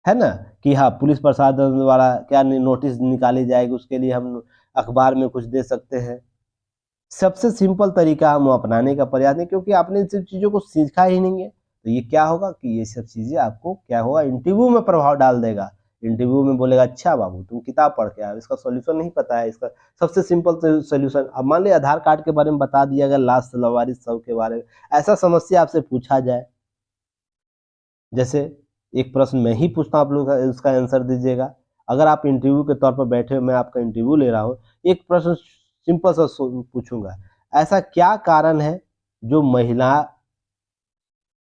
है ना, कि हाँ पुलिस प्रशासन द्वारा क्या नोटिस निकाली जाएगी, उसके लिए हम अखबार में कुछ दे सकते हैं। सबसे सिंपल तरीका हम अपनाने का प्रयास नहीं, क्योंकि आपने इन सब चीजों को सीखा ही नहीं है। तो ये क्या होगा कि ये सब चीजें आपको क्या होगा इंटरव्यू में प्रभाव डाल देगा। इंटरव्यू में बोलेगा अच्छा बाबू तुम किताब पढ़ के आए, इसका सॉल्यूशन नहीं पता है, इसका सबसे सिंपल सॉल्यूशन। अब मान लिया आधार कार्ड के बारे में बता दिया अगर लाश लावारिस शव के बारे में ऐसा समस्या आपसे पूछा जाए, जैसे एक प्रश्न मैं ही पूछता हूँ, आप लोग उसका आंसर दीजिएगा। अगर आप इंटरव्यू के तौर पर बैठे हो, मैं आपका इंटरव्यू ले रहा हूँ, एक प्रश्न सिंपल सा पूछूंगा, ऐसा क्या कारण है जो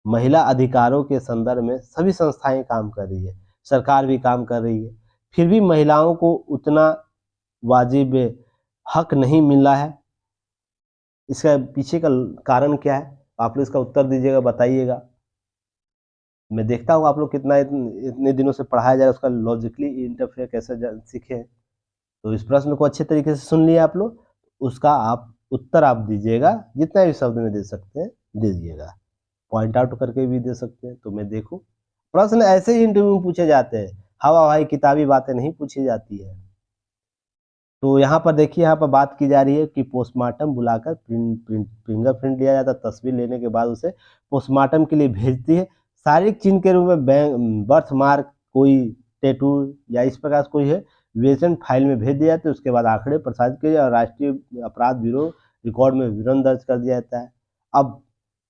महिला अधिकारों के संदर्भ में सभी संस्थाएं काम कर रही है, सरकार भी काम कर रही है, फिर भी महिलाओं को उतना वाजिब हक नहीं मिल रहा है, इसका पीछे का कारण क्या है? आप लोग इसका उत्तर दीजिएगा, बताइएगा। मैं देखता हूँ आप लोग कितना इतने दिनों से पढ़ाया जा रहा है, उसका लॉजिकली इंटरफेयर कैसे सीखे। तो इस प्रश्न को अच्छे तरीके से सुन लिए आप लोग, उसका आप उत्तर आप दीजिएगा, जितना भी शब्द में दे सकते हैं दीजिएगा, पॉइंट आउट करके भी दे सकते हैं। तो मैं देखूं, प्रश्न ऐसे ही इंटरव्यू में पूछे जाते हैं, हवा भाई किताबी बातें नहीं पूछी जाती है। तो यहाँ पर देखिए, यहाँ पर बात की जा रही है कि पोस्टमार्टम बुलाकर फिंगरप्रिंट लिया जाता है, तस्वीर लेने के बाद उसे पोस्टमार्टम के लिए भेजती है। शारीरिक चिन्ह के रूप में बर्थ मार्क, कोई टैटू या इस प्रकार कोई है, वेतन फाइल में भेज दिया जाता है। उसके बाद आंकड़े प्रसारित किए और राष्ट्रीय अपराध ब्यूरो रिकॉर्ड में विवरण दर्ज कर दिया जाता है। अब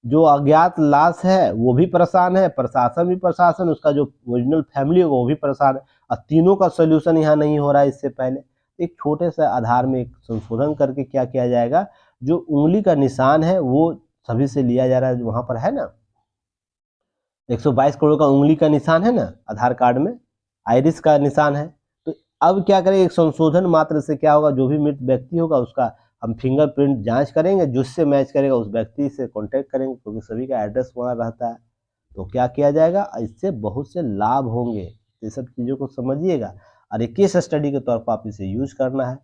जो अज्ञात लाश है वो भी परेशान है, प्रशासन भी परेशान, उसका जो ओरिजिनल फैमिली होगा वो भी परेशान है, और तीनों का सोल्यूशन यहाँ नहीं हो रहा है। इससे पहले एक छोटे से आधार में एक संशोधन करके क्या किया जाएगा, जो उंगली का निशान है वो सभी से लिया जा रहा है, वहां पर है ना 122 करोड़ का उंगली का निशान है ना आधार कार्ड में, आइरिस का निशान है। तो अब क्या करें, एक संशोधन मात्र से क्या होगा, जो भी मृत व्यक्ति होगा उसका हम फिंगरप्रिंट जांच करेंगे, जिससे मैच करेगा उस व्यक्ति से कांटेक्ट करेंगे, क्योंकि सभी का एड्रेस वहाँ रहता है। तो क्या किया जाएगा, इससे बहुत से लाभ होंगे। ये सब चीज़ों को समझिएगा, और एक केस स्टडी के तौर पर आप इसे यूज करना है।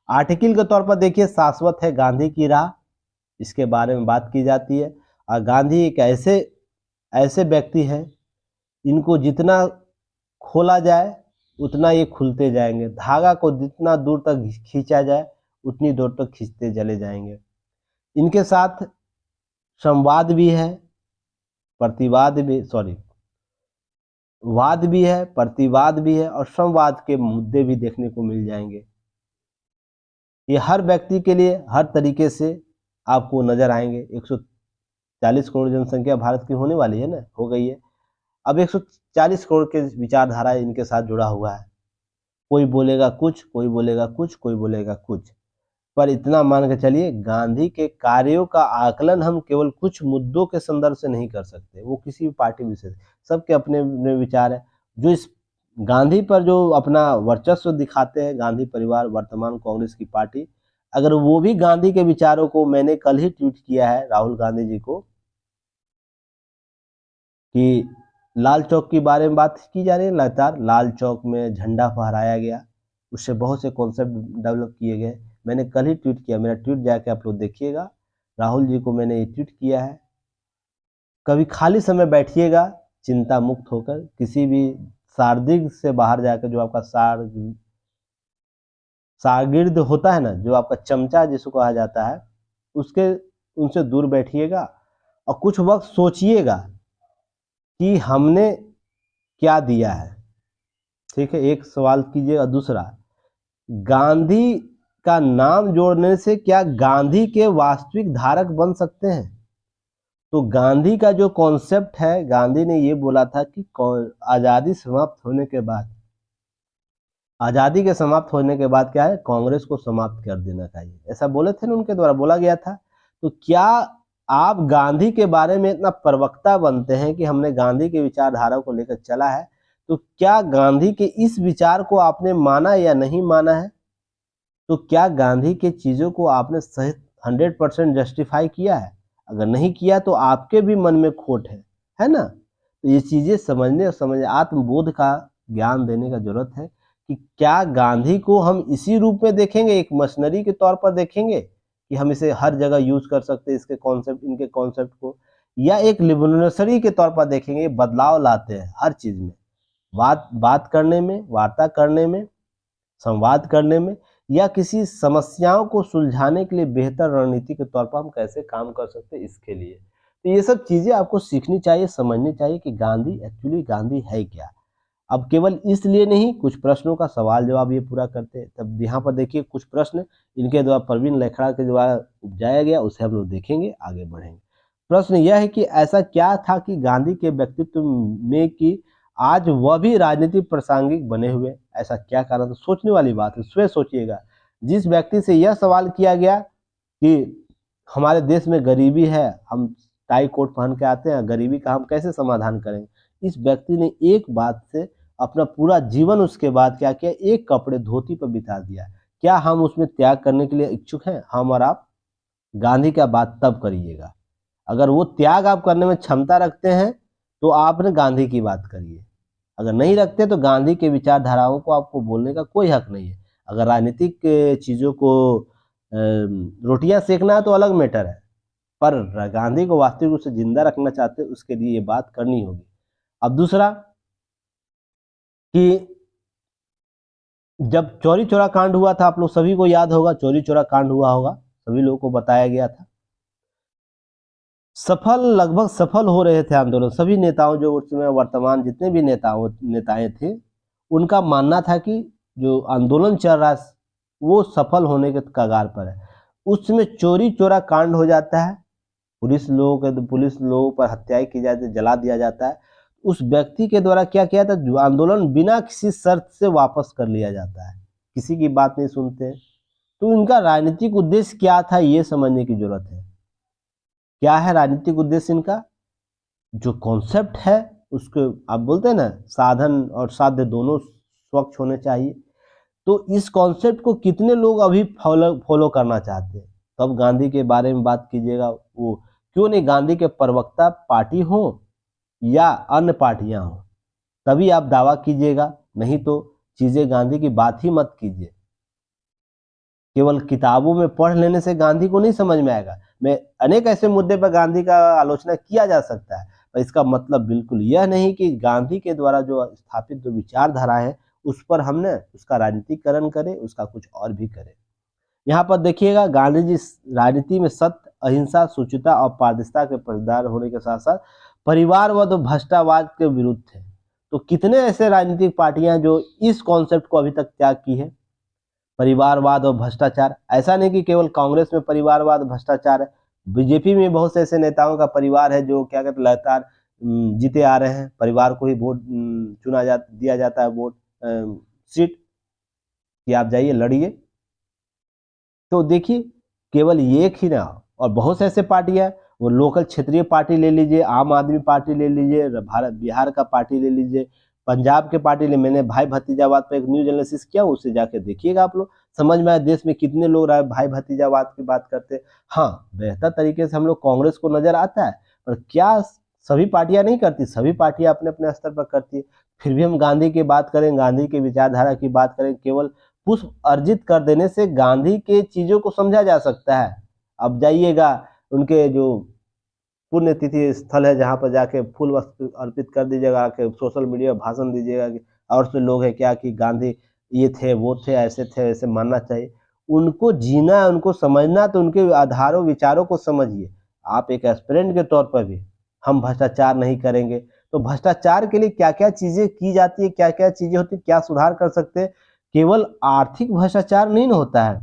आर्टिकल के तौर पर देखिए, शाश्वत है गांधी की राह, इसके बारे में बात की जाती है। और गांधी एक ऐसे ऐसे व्यक्ति हैं, इनको जितना खोला जाए उतना ये खुलते जाएंगे, धागा को जितना दूर तक खींचा जाए उतनी दूर तक खींचते चले जाएंगे। इनके साथ संवाद भी है, प्रतिवाद भी, सॉरी वाद भी है, प्रतिवाद भी है, और संवाद के मुद्दे भी देखने को मिल जाएंगे। ये हर व्यक्ति के लिए हर तरीके से आपको नजर आएंगे। 140 करोड़ जनसंख्या भारत की होने वाली है ना, हो गई है। अब 140 करोड़ के विचारधारा इनके साथ जुड़ा हुआ है, कोई बोलेगा कुछ, कोई बोलेगा कुछ, कोई बोलेगा कुछ। पर इतना मान के चलिए, गांधी के कार्यों का आकलन हम केवल कुछ मुद्दों के संदर्भ से नहीं कर सकते। वो किसी भी पार्टी विशेष, सबके अपने अपने विचार है। जो इस गांधी पर जो अपना वर्चस्व दिखाते हैं, गांधी परिवार, वर्तमान कांग्रेस की पार्टी, अगर वो भी गांधी के विचारों को, मैंने कल ही ट्वीट किया है राहुल गांधी जी को कि लाल चौक के बारे में बात की जा रही है लगातार, लाल चौक में झंडा फहराया गया, उससे बहुत से कॉन्सेप्ट डेवलप किए गए। मैंने कल ही ट्वीट किया, मेरा ट्वीट जाके आप लोग देखिएगा, राहुल जी को मैंने ये ट्वीट किया है। कभी खाली समय बैठिएगा चिंता मुक्त होकर, किसी भी शारदिक से बाहर जाकर, जो आपका शागिर्द होता है ना, जो आपका चमचा जिसको कहा जाता है, उसके उनसे दूर बैठिएगा और कुछ वक्त सोचिएगा कि हमने क्या दिया है। ठीक है, एक सवाल कीजिएगा। दूसरा, गांधी का नाम जोड़ने से क्या गांधी के वास्तविक धारक बन सकते हैं? तो गांधी का जो कॉन्सेप्ट है, गांधी ने ये बोला था कि आजादी समाप्त होने के बाद, आजादी के समाप्त होने के बाद क्या है, कांग्रेस को समाप्त कर देना चाहिए, ऐसा बोले थे ना, उनके द्वारा बोला गया था। तो क्या आप गांधी के बारे में इतना प्रवक्ता बनते हैं कि हमने गांधी के विचारधारा को लेकर चला है, तो क्या गांधी के इस विचार को आपने माना या नहीं माना है? तो क्या गांधी के चीजों को आपने सही 100% जस्टिफाई किया है? अगर नहीं किया तो आपके भी मन में खोट है ना? तो ये चीजें समझने आत्मबोध का ज्ञान देने का जरूरत है कि क्या गांधी को हम इसी रूप में देखेंगे, एक मशीनरी के तौर पर देखेंगे कि हम इसे हर जगह यूज कर सकते हैं, इसके कॉन्सेप्ट, इनके कॉन्सेप्ट को, या एक लिबरेशनरी के तौर पर देखेंगे, बदलाव लाते हैं हर चीज में, बात करने में, वार्ता करने में, संवाद करने में, या किसी समस्याओं को सुलझाने के लिए बेहतर रणनीति के तौर पर हम कैसे काम कर सकते हैं, इसके लिए। तो ये सब चीजें आपको सीखनी चाहिए, समझनी चाहिए कि गांधी एक्चुअली गांधी है क्या। अब केवल इसलिए नहीं, कुछ प्रश्नों का सवाल जवाब ये पूरा करते हैं। तब यहाँ पर देखिए कुछ प्रश्न इनके द्वारा, प्रवीण लेखड़ा के द्वारा उपजाया गया, उसे हम लोग देखेंगे, आगे बढ़ेंगे। प्रश्न यह है कि ऐसा क्या था कि गांधी के व्यक्तित्व में कि आज वह भी राजनीतिक प्रासंगिक बने हुए, ऐसा क्या कारण था? सोचने वाली बात है, स्वयं सोचिएगा। जिस व्यक्ति से यह सवाल किया गया कि हमारे देश में गरीबी है, हम टाई कोट पहन के आते हैं, गरीबी का हम कैसे समाधान करेंगे, इस व्यक्ति ने एक बात से अपना पूरा जीवन उसके बाद क्या किया, एक कपड़े धोती पर बिता दिया। क्या हम उसमें त्याग करने के लिए इच्छुक हैं? हम और आप? गांधी का बात तब करिएगा, अगर वो त्याग आप करने में क्षमता रखते हैं तो आपने गांधी की बात करिए, अगर नहीं रखते तो गांधी के विचारधाराओं को आपको बोलने का कोई हक नहीं है। अगर राजनीतिक चीजों को रोटियां सेकना है तो अलग मैटर है, पर गांधी को वास्तविक रूप से जिंदा रखना चाहते हैं, उसके लिए ये बात करनी होगी। अब दूसरा कि जब चौरी चौरा कांड हुआ था, आप लोग सभी को याद होगा, चौरी चौरा कांड हुआ होगा, सभी लोगों को बताया गया था, लगभग सफल हो रहे थे आंदोलन। सभी नेताओं, जो उस समय वर्तमान जितने भी नेताएं थे, उनका मानना था कि जो आंदोलन चल रहा है वो सफल होने के कगार पर है। उस समय चोरी चोरा कांड हो जाता है, पुलिस लोगों पर हत्याएं की जाती है, जला दिया जाता है। उस व्यक्ति के द्वारा क्या किया था, जो आंदोलन बिना किसी शर्त से वापस कर लिया जाता है, किसी की बात नहीं सुनते। तो इनका राजनीतिक उद्देश्य क्या था, ये समझने की जरूरत है। क्या है राजनीतिक उद्देश्य इनका? जो कॉन्सेप्ट है उसको आप बोलते हैं ना, साधन और साध्य दोनों स्वच्छ होने चाहिए। तो इस कॉन्सेप्ट को कितने लोग अभी फॉलो करना चाहते हैं? तो अब गांधी के बारे में बात कीजिएगा, वो क्यों नहीं गांधी के प्रवक्ता पार्टी हो या अन्य पार्टियां हो, तभी आप दावा कीजिएगा, नहीं तो चीजें गांधी की बात ही मत कीजिए। केवल किताबों में पढ़ लेने से गांधी को नहीं समझ में आएगा। मैं अनेक ऐसे मुद्दे पर गांधी का आलोचना किया जा सकता है, पर इसका मतलब बिल्कुल यह नहीं कि गांधी के द्वारा जो स्थापित जो विचारधारा है उस पर हमने उसका राजनीतिकरण करें, उसका कुछ और भी करें। यहाँ पर देखिएगा, गांधी जी राजनीति में सत्य, अहिंसा, शुचिता और पारदर्शिता के पहरेदार होने के साथ साथ परिवारवाद और भ्रष्टाचार के विरुद्ध थे। तो कितने ऐसे राजनीतिक पार्टियां जो इस कॉन्सेप्ट को अभी तक त्याग की है, परिवारवाद और भ्रष्टाचार। ऐसा नहीं कि केवल कांग्रेस में परिवारवाद भ्रष्टाचार है, बीजेपी में बहुत से ऐसे नेताओं का परिवार है जो क्या कहते हैं, लगातार जीते आ रहे हैं, परिवार को ही वोट दिया जाता है, वोट सीट कि आप जाइए लड़िए। तो देखिए केवल ये एक ही ना, और बहुत से ऐसे पार्टियां, वो लोकल क्षेत्रीय पार्टी ले लीजिए, आम आदमी पार्टी ले लीजिए, भारत बिहार का पार्टी ले लीजिए, पंजाब के पार्टी ले, मैंने भाई भतीजावाद पर एक न्यूज एनालिसिस किया, उससे जाके देखिएगा आप लोग, समझ में आए देश में कितने लोग भाई भतीजावाद की बात करते हैं। हाँ, बेहतर तरीके से हम लोग कांग्रेस को नजर आता है, पर क्या सभी पार्टियां नहीं करती, सभी पार्टियां अपने अपने स्तर पर करती है। फिर भी हम गांधी की बात करें, गांधी की विचारधारा की बात करें, केवल पुष्प अर्जित कर देने से गांधी के चीजों को समझा जा सकता है। अब जाइएगा उनके जो पुण्यतिथि स्थल है, जहाँ पर जाके फूल अर्पित कर दीजिएगा, के सोशल मीडिया भाषण दीजिएगा कि और से लोग हैं क्या कि गांधी ये थे वो थे ऐसे थे ऐसे मानना चाहिए। उनको जीना है, उनको समझना, तो उनके आधारों विचारों को समझिए। आप एक एस्पिरेंट के तौर पर भी, हम भ्रष्टाचार नहीं करेंगे, तो भ्रष्टाचार के लिए क्या क्या चीजें की जाती है, क्या क्या चीजें होती है, क्या सुधार कर सकते हैं। केवल आर्थिक भ्रष्टाचार नहीं होता है,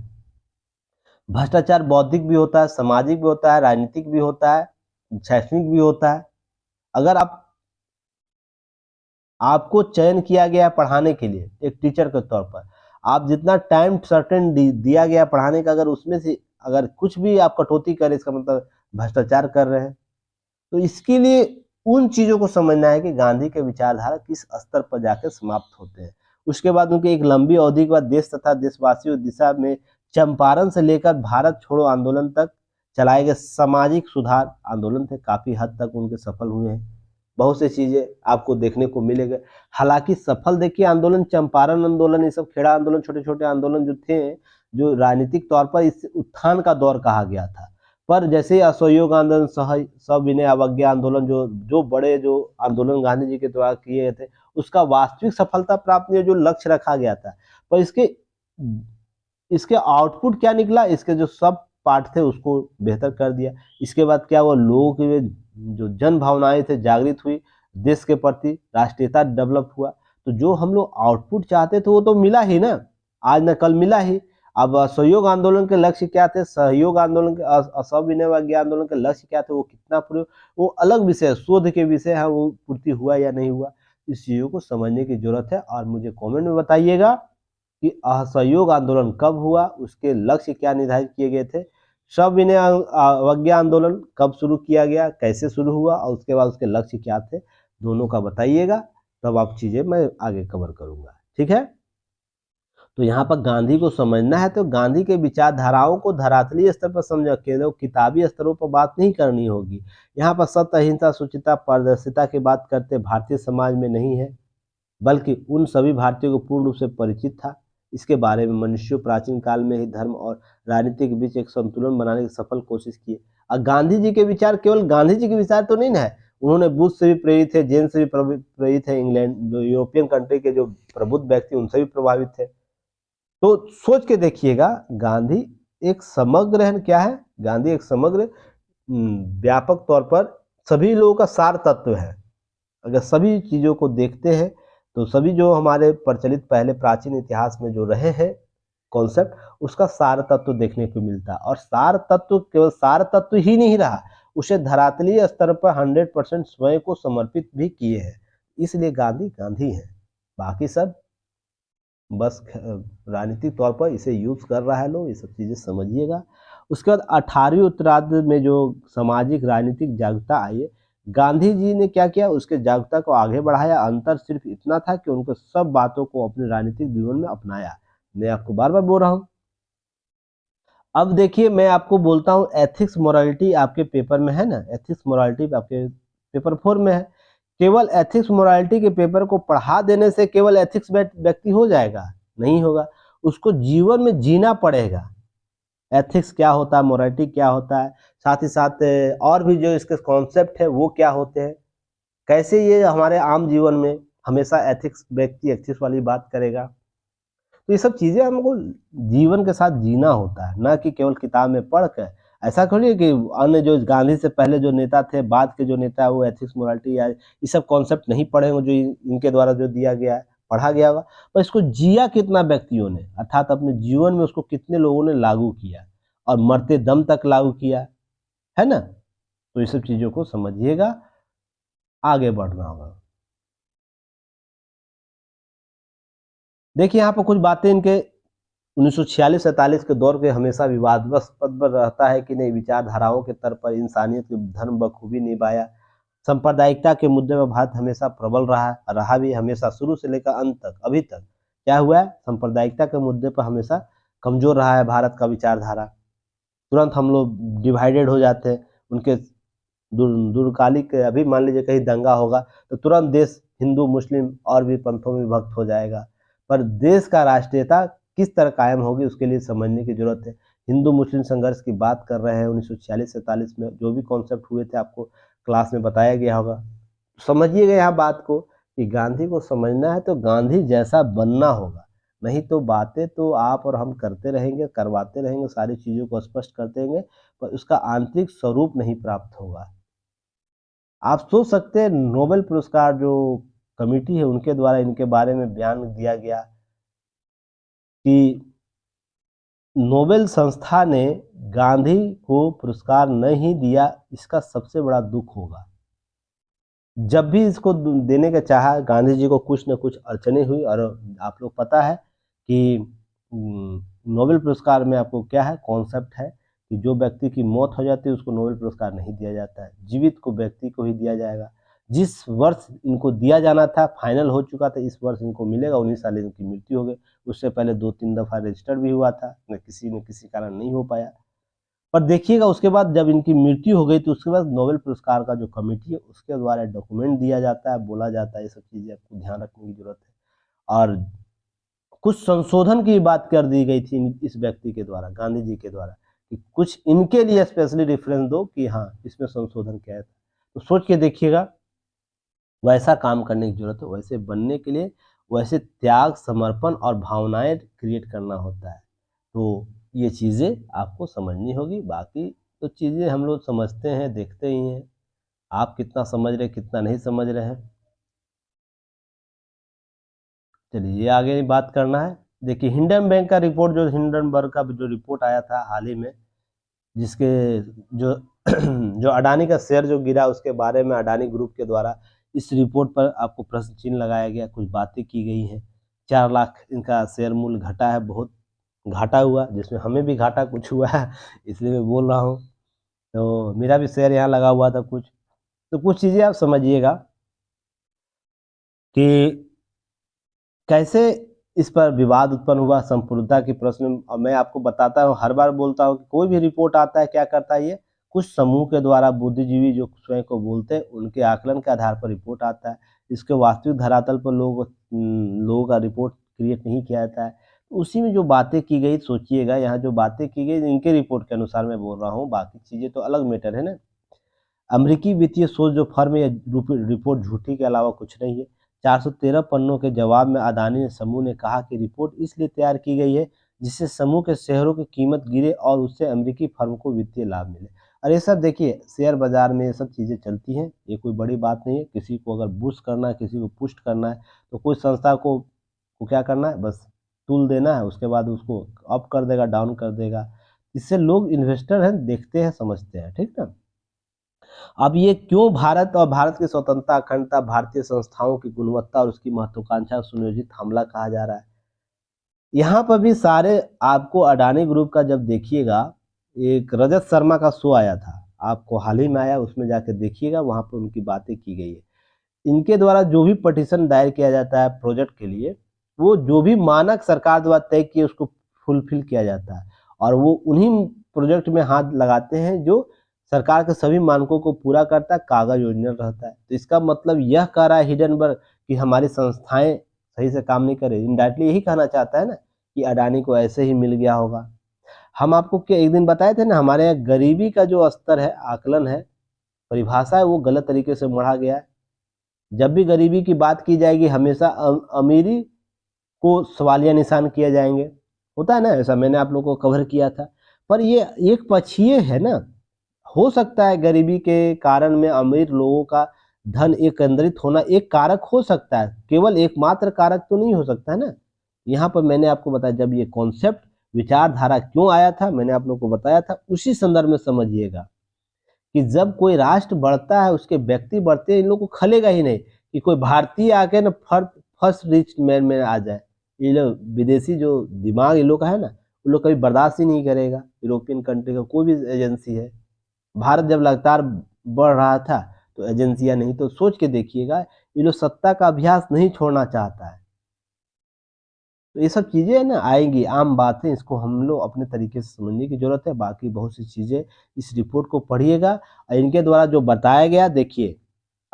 भ्रष्टाचार बौद्धिक भी होता है, सामाजिक भी होता है, राजनीतिक भी होता है, शैक्षणिक भी होता है। अगर आपको चयन किया गया है पढ़ाने के लिए एक टीचर के तौर पर, आप जितना टाइम सर्टेन दिया गया पढ़ाने का, अगर उसमें से अगर कुछ भी आप कटौती करें, इसका मतलब भ्रष्टाचार कर रहे हैं। तो इसके लिए उन चीजों को समझना है कि गांधी के विचारधारा किस स्तर पर जाकर समाप्त होते हैं। उसके बाद उनकी एक लंबी अवधि के बाद देश तथा देशवासियों दिशा में चंपारण से लेकर भारत छोड़ो आंदोलन तक चलाए गए सामाजिक सुधार आंदोलन थे, काफी हद तक उनके सफल हुए हैं। बहुत सी चीजें आपको देखने को मिलेगा। हालांकि सफल देखिए आंदोलन, चंपारण आंदोलन, ये सब खेड़ा आंदोलन, छोटे छोटे आंदोलन जो थे, जो राजनीतिक तौर पर इस उत्थान का दौर कहा गया था। पर जैसे असहयोग आंदोलन, सविनय अवज्ञा आंदोलन, जो जो बड़े जो आंदोलन गांधी जी के द्वारा किए गए थे, उसका वास्तविक सफलता प्राप्त नहीं, जो लक्ष्य रखा गया था। पर इसके इसके आउटपुट क्या निकला, इसके जो सब पार्ट थे उसको बेहतर कर दिया। इसके बाद क्या हुआ, लोगों के जो जन भावनाएं थे जागृत हुई, देश के प्रति राष्ट्रीयता डेवलप हुआ। तो जो हम लोग आउटपुट चाहते थे वो तो मिला ही ना, आज न कल मिला ही। अब असहयोग आंदोलन के लक्ष्य क्या थे, सहयोग आंदोलन के असविनय अवज्ञा आंदोलन के लक्ष्य क्या थे, वो कितना पूरे, वो अलग विषय, शोध के विषय है, वो पूर्ति हुआ या नहीं हुआ, इस चीजों को समझने की जरूरत है। और मुझे कमेंट में बताइएगा कि असहयोग आंदोलन कब हुआ, उसके लक्ष्य क्या निर्धारित किए गए थे, सविनय अवज्ञा आंदोलन कब शुरू किया गया, कैसे शुरू हुआ, और उसके बाद उसके लक्ष्य क्या थे, दोनों का बताइएगा, तब आप चीजें मैं आगे कवर करूंगा। ठीक है, तो यहाँ पर गांधी को समझना है तो गांधी के विचारधाराओं को धरातलीय स्तर पर समझ के, किताबी स्तरों पर बात नहीं करनी होगी। यहाँ पर सत्य, अहिंसा, शुचिता, पारदर्शिता की बात करते भारतीय समाज में नहीं है, बल्कि उन सभी भारतीयों को पूर्ण रूप से परिचित था। इसके बारे में मनुष्यों प्राचीन काल में ही धर्म और राजनीति के बीच एक संतुलन बनाने की सफल कोशिश की। और गांधी जी के विचार केवल गांधी जी के विचार तो नहीं है, उन्होंने बुद्ध से भी प्रेरित थे, जैन से भी प्रेरित है, इंग्लैंड जो यूरोपियन कंट्री के जो प्रबुद्ध व्यक्ति उनसे भी प्रभावित थे। तो सोच के देखिएगा, गांधी एक समग्र है, क्या है गांधी, एक समग्र व्यापक तौर पर सभी लोगों का सार तत्व है। अगर सभी चीजों को देखते हैं तो सभी जो हमारे प्रचलित पहले प्राचीन इतिहास में जो रहे हैं कॉन्सेप्ट, उसका सार तत्व देखने को मिलता है। और सार तत्व केवल सार तत्व ही नहीं रहा, उसे धरातलीय स्तर पर 100% स्वयं को समर्पित भी किए हैं। इसलिए गांधी गांधी है, बाकी सब बस राजनीतिक तौर पर इसे यूज कर रहा है लोग, ये सब चीजें समझिएगा। उसके बाद 18वीं उत्तरार्ध में जो सामाजिक राजनीतिक जागरूकता आई है, गांधी जी ने क्या किया, उसके जागरूकता को आगे बढ़ाया। अंतर सिर्फ इतना था कि उनको सब बातों को अपने राजनीतिक जीवन में अपनाया। मैं आपको बार बार बोल रहा हूँ। अब देखिए मैं आपको बोलता हूँ, एथिक्स मोरालिटी आपके पेपर में है ना, एथिक्स मोरालिटी आपके पेपर 4 में है। केवल एथिक्स मोरालिटी के पेपर को पढ़ा देने से केवल एथिक्स व्यक्ति हो जाएगा, नहीं होगा, उसको जीवन में जीना पड़ेगा। एथिक्स क्या होता है, मोरालिटी क्या होता है, साथ ही साथ और भी जो इसके कॉन्सेप्ट है वो क्या होते हैं, कैसे ये हमारे आम जीवन में हमेशा एथिक्स व्यक्ति एथिक्स वाली बात करेगा। तो ये सब चीजें हमको जीवन के साथ जीना होता है, ना कि केवल किताब में पढ़ कर। ऐसा थोड़ी कि अन्य जो गांधी से पहले जो नेता थे, बाद के जो नेता है, वो एथिक्स मोरालिटी या ये सब कॉन्सेप्ट नहीं पढ़े होंगे जो इनके द्वारा जो दिया गया है, पढ़ा गया होगा। पर इसको जिया कितना व्यक्तियों ने, अर्थात अपने जीवन में उसको कितने लोगों ने लागू किया और मरते दम तक लागू किया है ना। तो ये सब चीजों को समझिएगा, आगे बढ़ना होगा। देखिए यहाँ पर कुछ बातें इनके 1946-47 के दौर के हमेशा विवादास्पद पर रहता है कि नहीं विचारधाराओं के तर्क पर इंसानियत के धर्म बखूबी निभाया। सांप्रदायिकता के मुद्दे पर भारत हमेशा प्रबल रहा भी हमेशा शुरू से लेकर अंत तक अभी तक क्या हुआ है, सांप्रदायिकता के मुद्दे पर हमेशा कमजोर रहा है भारत का विचारधारा। तुरंत हम लोग डिवाइडेड हो जाते हैं उनके दूरकालिक। अभी मान लीजिए कहीं दंगा होगा तो तुरंत देश हिंदू मुस्लिम और भी पंथों में विभक्त हो जाएगा। पर देश का राष्ट्रीयता किस तरह कायम होगी उसके लिए समझने की जरूरत है। हिंदू मुस्लिम संघर्ष की बात कर रहे हैं 1946-47 में जो भी कॉन्सेप्ट हुए थे आपको क्लास में बताया गया होगा। समझिएगा यहाँ बात को कि गांधी को समझना है तो गांधी जैसा बनना होगा, नहीं तो बातें तो आप और हम करते रहेंगे, करवाते रहेंगे, सारी चीज़ों को स्पष्ट करते रहेंगे, पर उसका आंतरिक स्वरूप नहीं प्राप्त होगा। आप सोच सकते हैं नोबेल पुरस्कार जो कमेटी है उनके द्वारा इनके बारे में बयान दिया गया कि नोबेल संस्था ने गांधी को पुरस्कार नहीं दिया, इसका सबसे बड़ा दुख होगा। जब भी इसको देने का चाहा गांधी जी को कुछ न कुछ अड़चने हुई। और आप लोग पता है कि नोबेल पुरस्कार में आपको क्या है कॉन्सेप्ट है कि जो व्यक्ति की मौत हो जाती है उसको नोबेल पुरस्कार नहीं दिया जाता है, जीवित को व्यक्ति को ही दिया जाएगा। जिस वर्ष इनको दिया जाना था फाइनल हो चुका था, इस वर्ष इनको मिलेगा। 19 साल इनकी मृत्यु हो गई, उससे पहले 2-3 दफ़ा रजिस्टर भी हुआ था, न किसी कारण नहीं हो पाया। पर देखिएगा उसके बाद जब इनकी मृत्यु हो गई तो उसके बाद नोबेल पुरस्कार का जो कमेटी है उसके द्वारा डॉक्यूमेंट दिया जाता है, बोला जाता है, ये सब चीज़ें आपको ध्यान रखने की जरूरत है। और कुछ संशोधन की बात कर दी गई थी इस व्यक्ति के द्वारा, गांधी जी के द्वारा, कि कुछ इनके लिए स्पेशली रेफरेंस दो कि हाँ इसमें संशोधन क्या है। तो सोच के देखिएगा, वैसा काम करने की जरूरत है, वैसे बनने के लिए वैसे त्याग समर्पण और भावनाएं क्रिएट करना होता है। तो ये चीज़ें आपको समझनी होगी। बाकी तो चीज़ें हम लोग समझते हैं, देखते ही हैं, आप कितना समझ रहे कितना नहीं समझ रहे हैं। चलिए ये आगे बात करना है। देखिए हिंडनबर्ग का रिपोर्ट, जो हिंडनबर्ग का जो रिपोर्ट आया था हाल ही में, जिसके जो जो अडानी का शेयर जो गिरा उसके बारे में अडानी ग्रुप के द्वारा इस रिपोर्ट पर आपको प्रश्न चिन्ह लगाया गया, कुछ बातें की गई हैं। 4 लाख इनका शेयर मूल्य घटा है, बहुत घाटा हुआ, जिसमें हमें भी घाटा कुछ हुआ है, इसलिए मैं बोल रहा हूँ। तो मेरा भी शेयर यहाँ लगा हुआ था कुछ। तो कुछ चीज़ें आप समझिएगा कि कैसे इस पर विवाद उत्पन्न हुआ, संपूर्णता की प्रश्न। और मैं आपको बताता हूँ, हर बार बोलता हूँ कि कोई भी रिपोर्ट आता है क्या करता है, ये कुछ समूह के द्वारा बुद्धिजीवी जो स्वयं को बोलते हैं उनके आकलन के आधार पर रिपोर्ट आता है। इसके वास्तविक धरातल पर लोगों का रिपोर्ट क्रिएट नहीं किया जाता है। उसी में जो बातें की गई, सोचिएगा यहाँ जो बातें की गई इनके रिपोर्ट के अनुसार मैं बोल रहा हूँ, बाकी चीज़ें तो अलग मैटर है ना। अमेरिकी वित्तीय सोच जो फर्म है, रिपोर्ट झूठी के अलावा कुछ नहीं है। 413 पन्नों के जवाब में अदानी समूह ने कहा कि रिपोर्ट इसलिए तैयार की गई है जिससे समूह के शेयरों की कीमत गिरे और उससे अमेरिकी फर्म को वित्तीय लाभ मिले। और ये सब देखिए शेयर बाजार में ये सब चीज़ें चलती हैं, ये कोई बड़ी बात नहीं है। किसी को अगर बूस्ट करना है, किसी को पुष्ट करना है, तो कोई संस्था को क्या करना है, बस टूल देना है, उसके बाद उसको अप कर देगा, डाउन कर देगा। इससे लोग इन्वेस्टर हैं, देखते हैं, समझते हैं, ठीक ना। अब ये क्यों भारत और भारत की स्वतंत्रता अखंडता, भारतीय संस्थाओं की गुणवत्ता और उसकी महत्वाकांक्षा सुनियोजित हमला कहा जा रहा है। यहाँ पर भी सारे आपको अडानी ग्रुप का जब देखिएगा, एक रजत शर्मा का शो आया था, आपको हाल ही में आया, उसमें जाकर देखिएगा, वहाँ पर उनकी बातें की गई है। इनके द्वारा जो भी पटिशन दायर किया जाता है प्रोजेक्ट के लिए, वो जो भी मानक सरकार द्वारा तय किए उसको फुलफिल किया जाता है, और वो उन्हीं प्रोजेक्ट में हाथ लगाते हैं जो सरकार के सभी मानकों को पूरा करता है, कागज ओरिजिनल रहता है। तो इसका मतलब यह कह रहा है हिडनबर्ग कि हमारी संस्थाएं सही से काम नहीं कर रही। इनडायरेक्टली यही कहना चाहता है ना कि अडानी को ऐसे ही मिल गया होगा। हम आपको क्या एक दिन बताए थे ना, हमारे यहाँ गरीबी का जो स्तर है, आकलन है, परिभाषा है, वो गलत तरीके से मढ़ा गया है। जब भी गरीबी की बात की जाएगी हमेशा अमीरी को सवालिया निशान किया जाएंगे, होता है ना ऐसा, मैंने आप लोगों को कवर किया था। पर ये एक पक्षीय है ना, हो सकता है गरीबी के कारण में अमीर लोगों का धन एकत्रित होना एक कारक हो सकता है, केवल एकमात्र कारक तो नहीं हो सकता है ना। यहाँ पर मैंने आपको बताया जब ये कॉन्सेप्ट विचारधारा क्यों आया था, मैंने आप लोगों को बताया था, उसी संदर्भ में समझिएगा कि जब कोई राष्ट्र बढ़ता है उसके व्यक्ति बढ़ते हैं, इन लोगों को खलेगा ही नहीं कि कोई भारतीय आके ना फर्स्ट रिच मैन में आ जाए, ये लोग विदेशी जो दिमाग ये लोग का है ना, वो लोग कभी बर्दाश्त ही नहीं करेगा। यूरोपियन कंट्री का कोई भी एजेंसी है, भारत जब लगातार बढ़ रहा था तो एजेंसियां नहीं, तो सोच के देखिएगा ये लोग सत्ता का अभ्यास नहीं छोड़ना चाहता है। तो ये सब चीज़ें ना आएंगी, आम बातें, इसको हम लोग अपने तरीके से समझने की ज़रूरत है। बाकी बहुत सी चीज़ें इस रिपोर्ट को पढ़िएगा और इनके द्वारा जो बताया गया देखिए,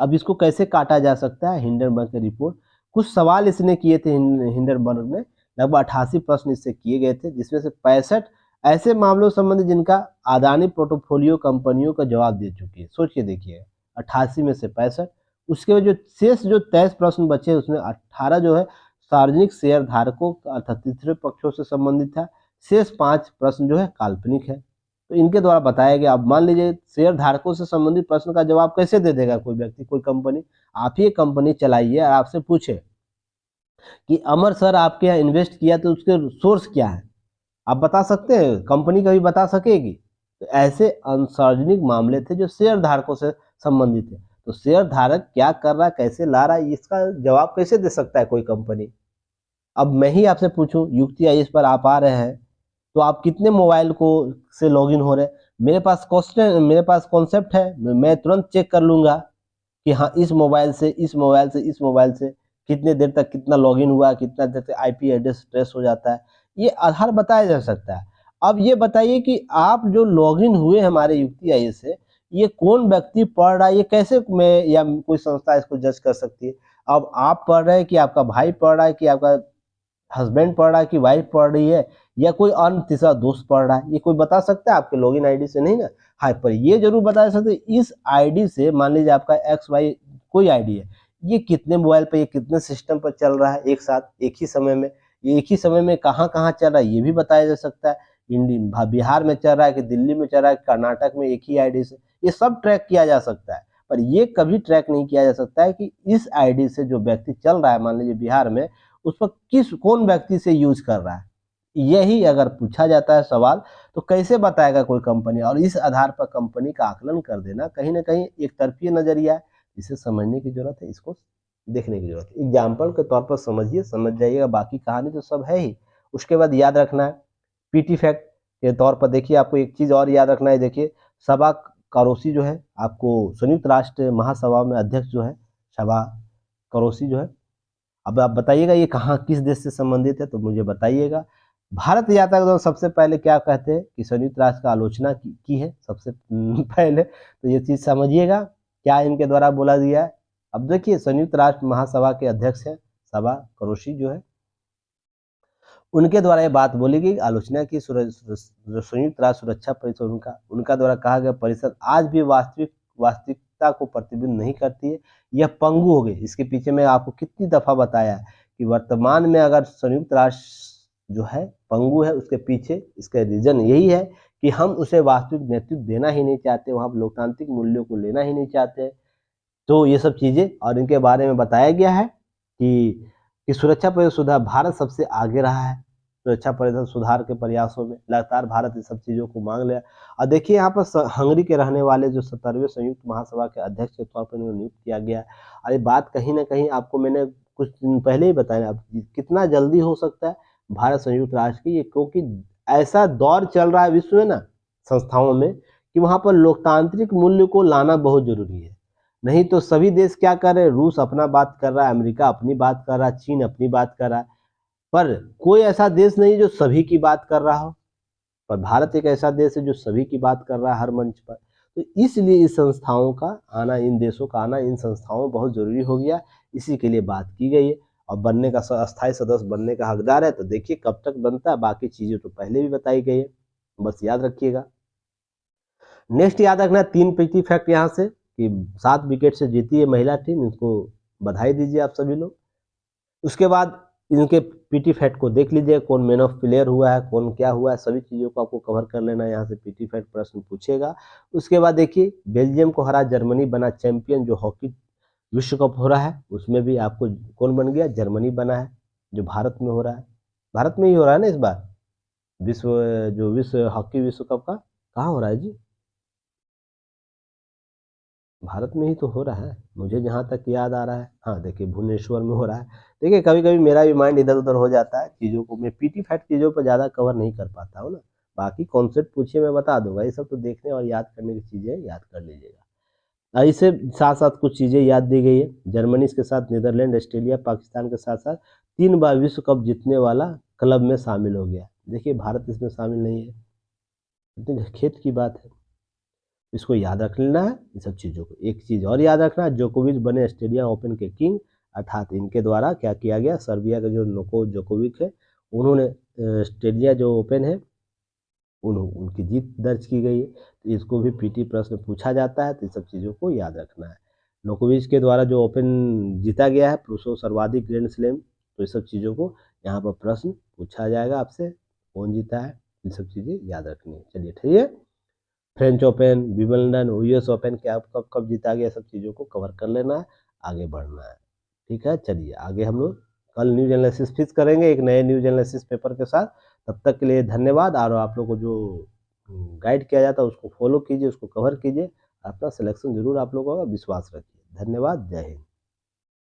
अब इसको कैसे काटा जा सकता है। हिंडनबर्ग की रिपोर्ट, कुछ सवाल इसने किए थे हिंडनबर्ग ने, लगभग 88 प्रश्न इससे किए गए थे, जिसमें से 65 ऐसे मामलों संबंधी जिनका अदानी पोर्टफोलियो कंपनियों का जवाब दे चुकी है। सोच के देखिए, 88 में से 65। उसके बाद जो शेष जो 23 प्रश्न बचे उसमें 18 जो है सार्वजनिक शेयर धारकों अर्थात तीसरे पक्षों से संबंधित है। शेष 5 प्रश्न जो है काल्पनिक है। तो इनके द्वारा बताया गया। अब मान लीजिए शेयर धारकों से संबंधित प्रश्न का जवाब कैसे दे देगा कोई व्यक्ति, कोई कंपनी। आप ही एक कंपनी चलाइए और आपसे पूछे कि अमर सर आपके यहाँ इन्वेस्ट किया तो उसके सोर्स क्या है, आप बता सकते हैं? कंपनी कभी बता सकेगी? तो ऐसे अनसार्वजनिक मामले थे जो शेयर धारकों से संबंधित है। तो शेयर धारक क्या कर रहा है, कैसे ला रहा है, इसका जवाब कैसे दे सकता है कोई कंपनी? अब मैं ही आपसे पूछूं, युक्ति आईएएस पर आप आ रहे हैं, तो आप कितने मोबाइल को से लॉगिन हो रहे हैं? मेरे पास कॉन्सेप्ट है, मैं तुरंत चेक कर लूंगा कि हाँ इस मोबाइल से इस मोबाइल से इस मोबाइल से कितने देर तक कितना लॉगिन हुआ, कितना देर तक आईपी एड्रेस ट्रेस हो जाता है, ये आधार बताया जा सकता है। अब ये बताइए कि आप जो लॉगिन हुए हमारे युक्ति आई से, ये कौन व्यक्ति पढ़ रहा है, ये कैसे मैं या कोई संस्था इसको जज कर सकती है? अब आप पढ़ रहे हैं कि आपका भाई पढ़ रहा है कि आपका हस्बैंड पढ़ रहा है कि वाइफ पढ़ रही है या कोई अन्य तीसरा दोस्त पढ़ रहा है, ये कोई बता सकता है आपके लॉगिन आईडी से? नहीं ना। हाँ, पर ये जरूर बता सकते इस आईडी से, मान लीजिए आपका एक्स वाई कोई आईडी है, ये कितने मोबाइल पे, ये कितने सिस्टम पर चल रहा है एक साथ एक ही समय में, ये एक ही समय में कहाँ कहाँ चल रहा है ये भी बताया जा सकता है। बिहार में चल रहा है कि दिल्ली में चल रहा है, कर्नाटक में एक ही आईडी से, ये सब ट्रैक किया जा सकता है। पर ये कभी ट्रैक नहीं किया जा सकता है कि इस आईडी से जो व्यक्ति चल रहा है मान लीजिए बिहार में, उस पर कौन व्यक्ति से यूज कर रहा है। यही अगर पूछा जाता है सवाल, तो कैसे बताएगा कोई कंपनी? और इस आधार पर कंपनी का आकलन कर देना कहीं ना कहीं एक तरफी नजरिया है। इसे समझने की जरूरत है, इसको देखने की जरूरत है। एग्जाम्पल के तौर पर समझिए, समझ जाइएगा, बाकी कहानी तो सब है ही। उसके बाद याद रखना है पीटी फैक्ट के तौर पर, देखिए आपको एक चीज और याद रखना है। देखिए सबा करोसी जो है, आपको संयुक्त राष्ट्र महासभा में अध्यक्ष जो है सबा करोसी जो है, अब आप बताइएगा ये कहाँ किस देश से संबंधित है, तो मुझे बताइएगा। भारत यात्रा के दौरान सबसे पहले क्या कहते हैं कि संयुक्त राष्ट्र का आलोचना की है सबसे पहले, तो ये चीज समझिएगा क्या इनके द्वारा बोला गया है। अब देखिए संयुक्त राष्ट्र महासभा के अध्यक्ष हैं सबा करोशी जो है, उनके द्वारा ये बात बोली गई, आलोचना की संयुक्त राष्ट्र सुरक्षा परिषद, उनका द्वारा कहा गया परिषद आज भी वास्तविकता को प्रतिबिंब नहीं करती है, यह पंगु हो गई। इसके पीछे मैं आपको कितनी दफा बताया कि वर्तमान में अगर संयुक्त राष्ट्र जो है पंगु है, उसके पीछे इसका रीजन यही है कि हम उसे वास्तविक नेतृत्व देना ही नहीं चाहते, वहां लोकतांत्रिक मूल्यों को लेना ही नहीं चाहते। तो ये सब चीजें और इनके बारे में बताया गया है कि सुरक्षा परिषद सुधार, भारत सबसे आगे रहा है सुरक्षा परिषद सुधार के प्रयासों में, लगातार भारत इन सब चीजों को मांग लिया। और देखिए यहाँ पर हंगरी के रहने वाले जो 17वें संयुक्त महासभा के अध्यक्ष के तौर पर इन्हें नियुक्त किया गया। और ये बात कहीं ना कहीं आपको मैंने कुछ दिन पहले ही बताया, अब कितना जल्दी हो सकता है भारत संयुक्त राष्ट्र की, क्योंकि ऐसा दौर चल रहा है विश्व में ना संस्थाओं में कि वहां पर लोकतांत्रिक मूल्य को लाना बहुत जरूरी है। नहीं तो सभी देश क्या कर रहे हैं, रूस अपना बात कर रहा है, अमेरिका अपनी बात कर रहा है, चीन अपनी बात कर रहा है, पर कोई ऐसा देश नहीं जो सभी की बात कर रहा हो। पर भारत एक ऐसा देश है जो सभी की बात कर रहा है हर मंच पर। तो इसलिए इस संस्थाओं का आना, इन देशों का आना इन संस्थाओं में बहुत जरूरी हो गया, इसी के लिए बात की गई है। और बनने का अस्थायी सदस्य बनने का हकदार है, तो देखिए कब तक बनता है, बाकी चीजें तो पहले भी बताई गई है, बस याद रखिएगा। नेक्स्ट याद रखना है 3 पिटी फैक्ट यहाँ से कि 7 विकेट से जीती है महिला टीम, इसको बधाई दीजिए आप सभी लोग। उसके बाद इनके पीटी फैक्ट को देख लीजिए, कौन मैन ऑफ प्लेयर हुआ है, कौन क्या हुआ है, सभी चीज़ों को आपको कवर कर लेना है, यहाँ से पीटी फैक्ट प्रश्न पूछेगा। उसके बाद देखिए बेल्जियम को हरा जर्मनी बना चैंपियन, जो हॉकी विश्व कप हो रहा है उसमें भी आपको कौन बन गया, जर्मनी बना है, जो भारत में हो रहा है, भारत में ही हो रहा है ना इस बार विश्व, जो विश्व हॉकी विश्व कप का कहाँ हो रहा है जी, भारत में ही तो हो रहा है, मुझे जहाँ तक याद आ रहा है। हाँ, देखिए भुवनेश्वर में हो रहा है। देखिए कभी-कभी मेरा भी माइंड इधर-उधर हो जाता है चीज़ों को, मैं पीटी फैक्ट चीज़ों पे ज़्यादा कवर नहीं कर पाता हूँ ना। बाकी कॉन्सेप्ट पूछिए मैं बता दूँगा, ये सब तो देखने और याद करने की चीज़ें हैं, याद कर लीजिएगा। इससे साथ-साथ कुछ चीज़ें याद दी गई है। जर्मनी के साथ नीदरलैंड, ऑस्ट्रेलिया, पाकिस्तान के साथ-साथ 3 बार विश्व कप जीतने वाला क्लब में शामिल हो गया। देखिए भारत इसमें शामिल नहीं है, कितने खेत की बात है। इसको याद रख लेना है इन सब चीज़ों को। एक चीज़ और याद रखना है, जोकोविच बने ऑस्ट्रेलिया ओपन के किंग, अर्थात इनके द्वारा क्या किया गया, सर्बिया के जो नोको जोकोविच है, उन्होंने ऑस्ट्रेलिया जो ओपन है उनकी जीत दर्ज की गई है। तो इसको भी पीटी प्रश्न पूछा जाता है, तो ये सब चीज़ों को याद रखना है। नोकोविच के द्वारा जो ओपन जीता गया है पुरुषों सर्वाधिक ग्रैंड स्लैम, तो ये सब चीज़ों को यहाँ पर प्रश्न पूछा जाएगा आपसे, कौन जीता है, ये सब चीज़ें याद रखनी है। चलिए ठीक है, French open, Wimbledon, US open क्या कब कब जीता गया, सब चीज़ों को कवर कर लेना है, आगे बढ़ना है। ठीक है, चलिए आगे हम लोग कल न्यूज़ एनालिसिस फिक्स करेंगे एक नए न्यूज़ एनालिसिस पेपर के साथ। तब तक के लिए धन्यवाद, और आप लोग को जो गाइड किया जाता है उसको फॉलो कीजिए, उसको कवर कीजिए, अपना सिलेक्शन ज़रूर आप लोगों का विश्वास रखिए। धन्यवाद, जय हिंद।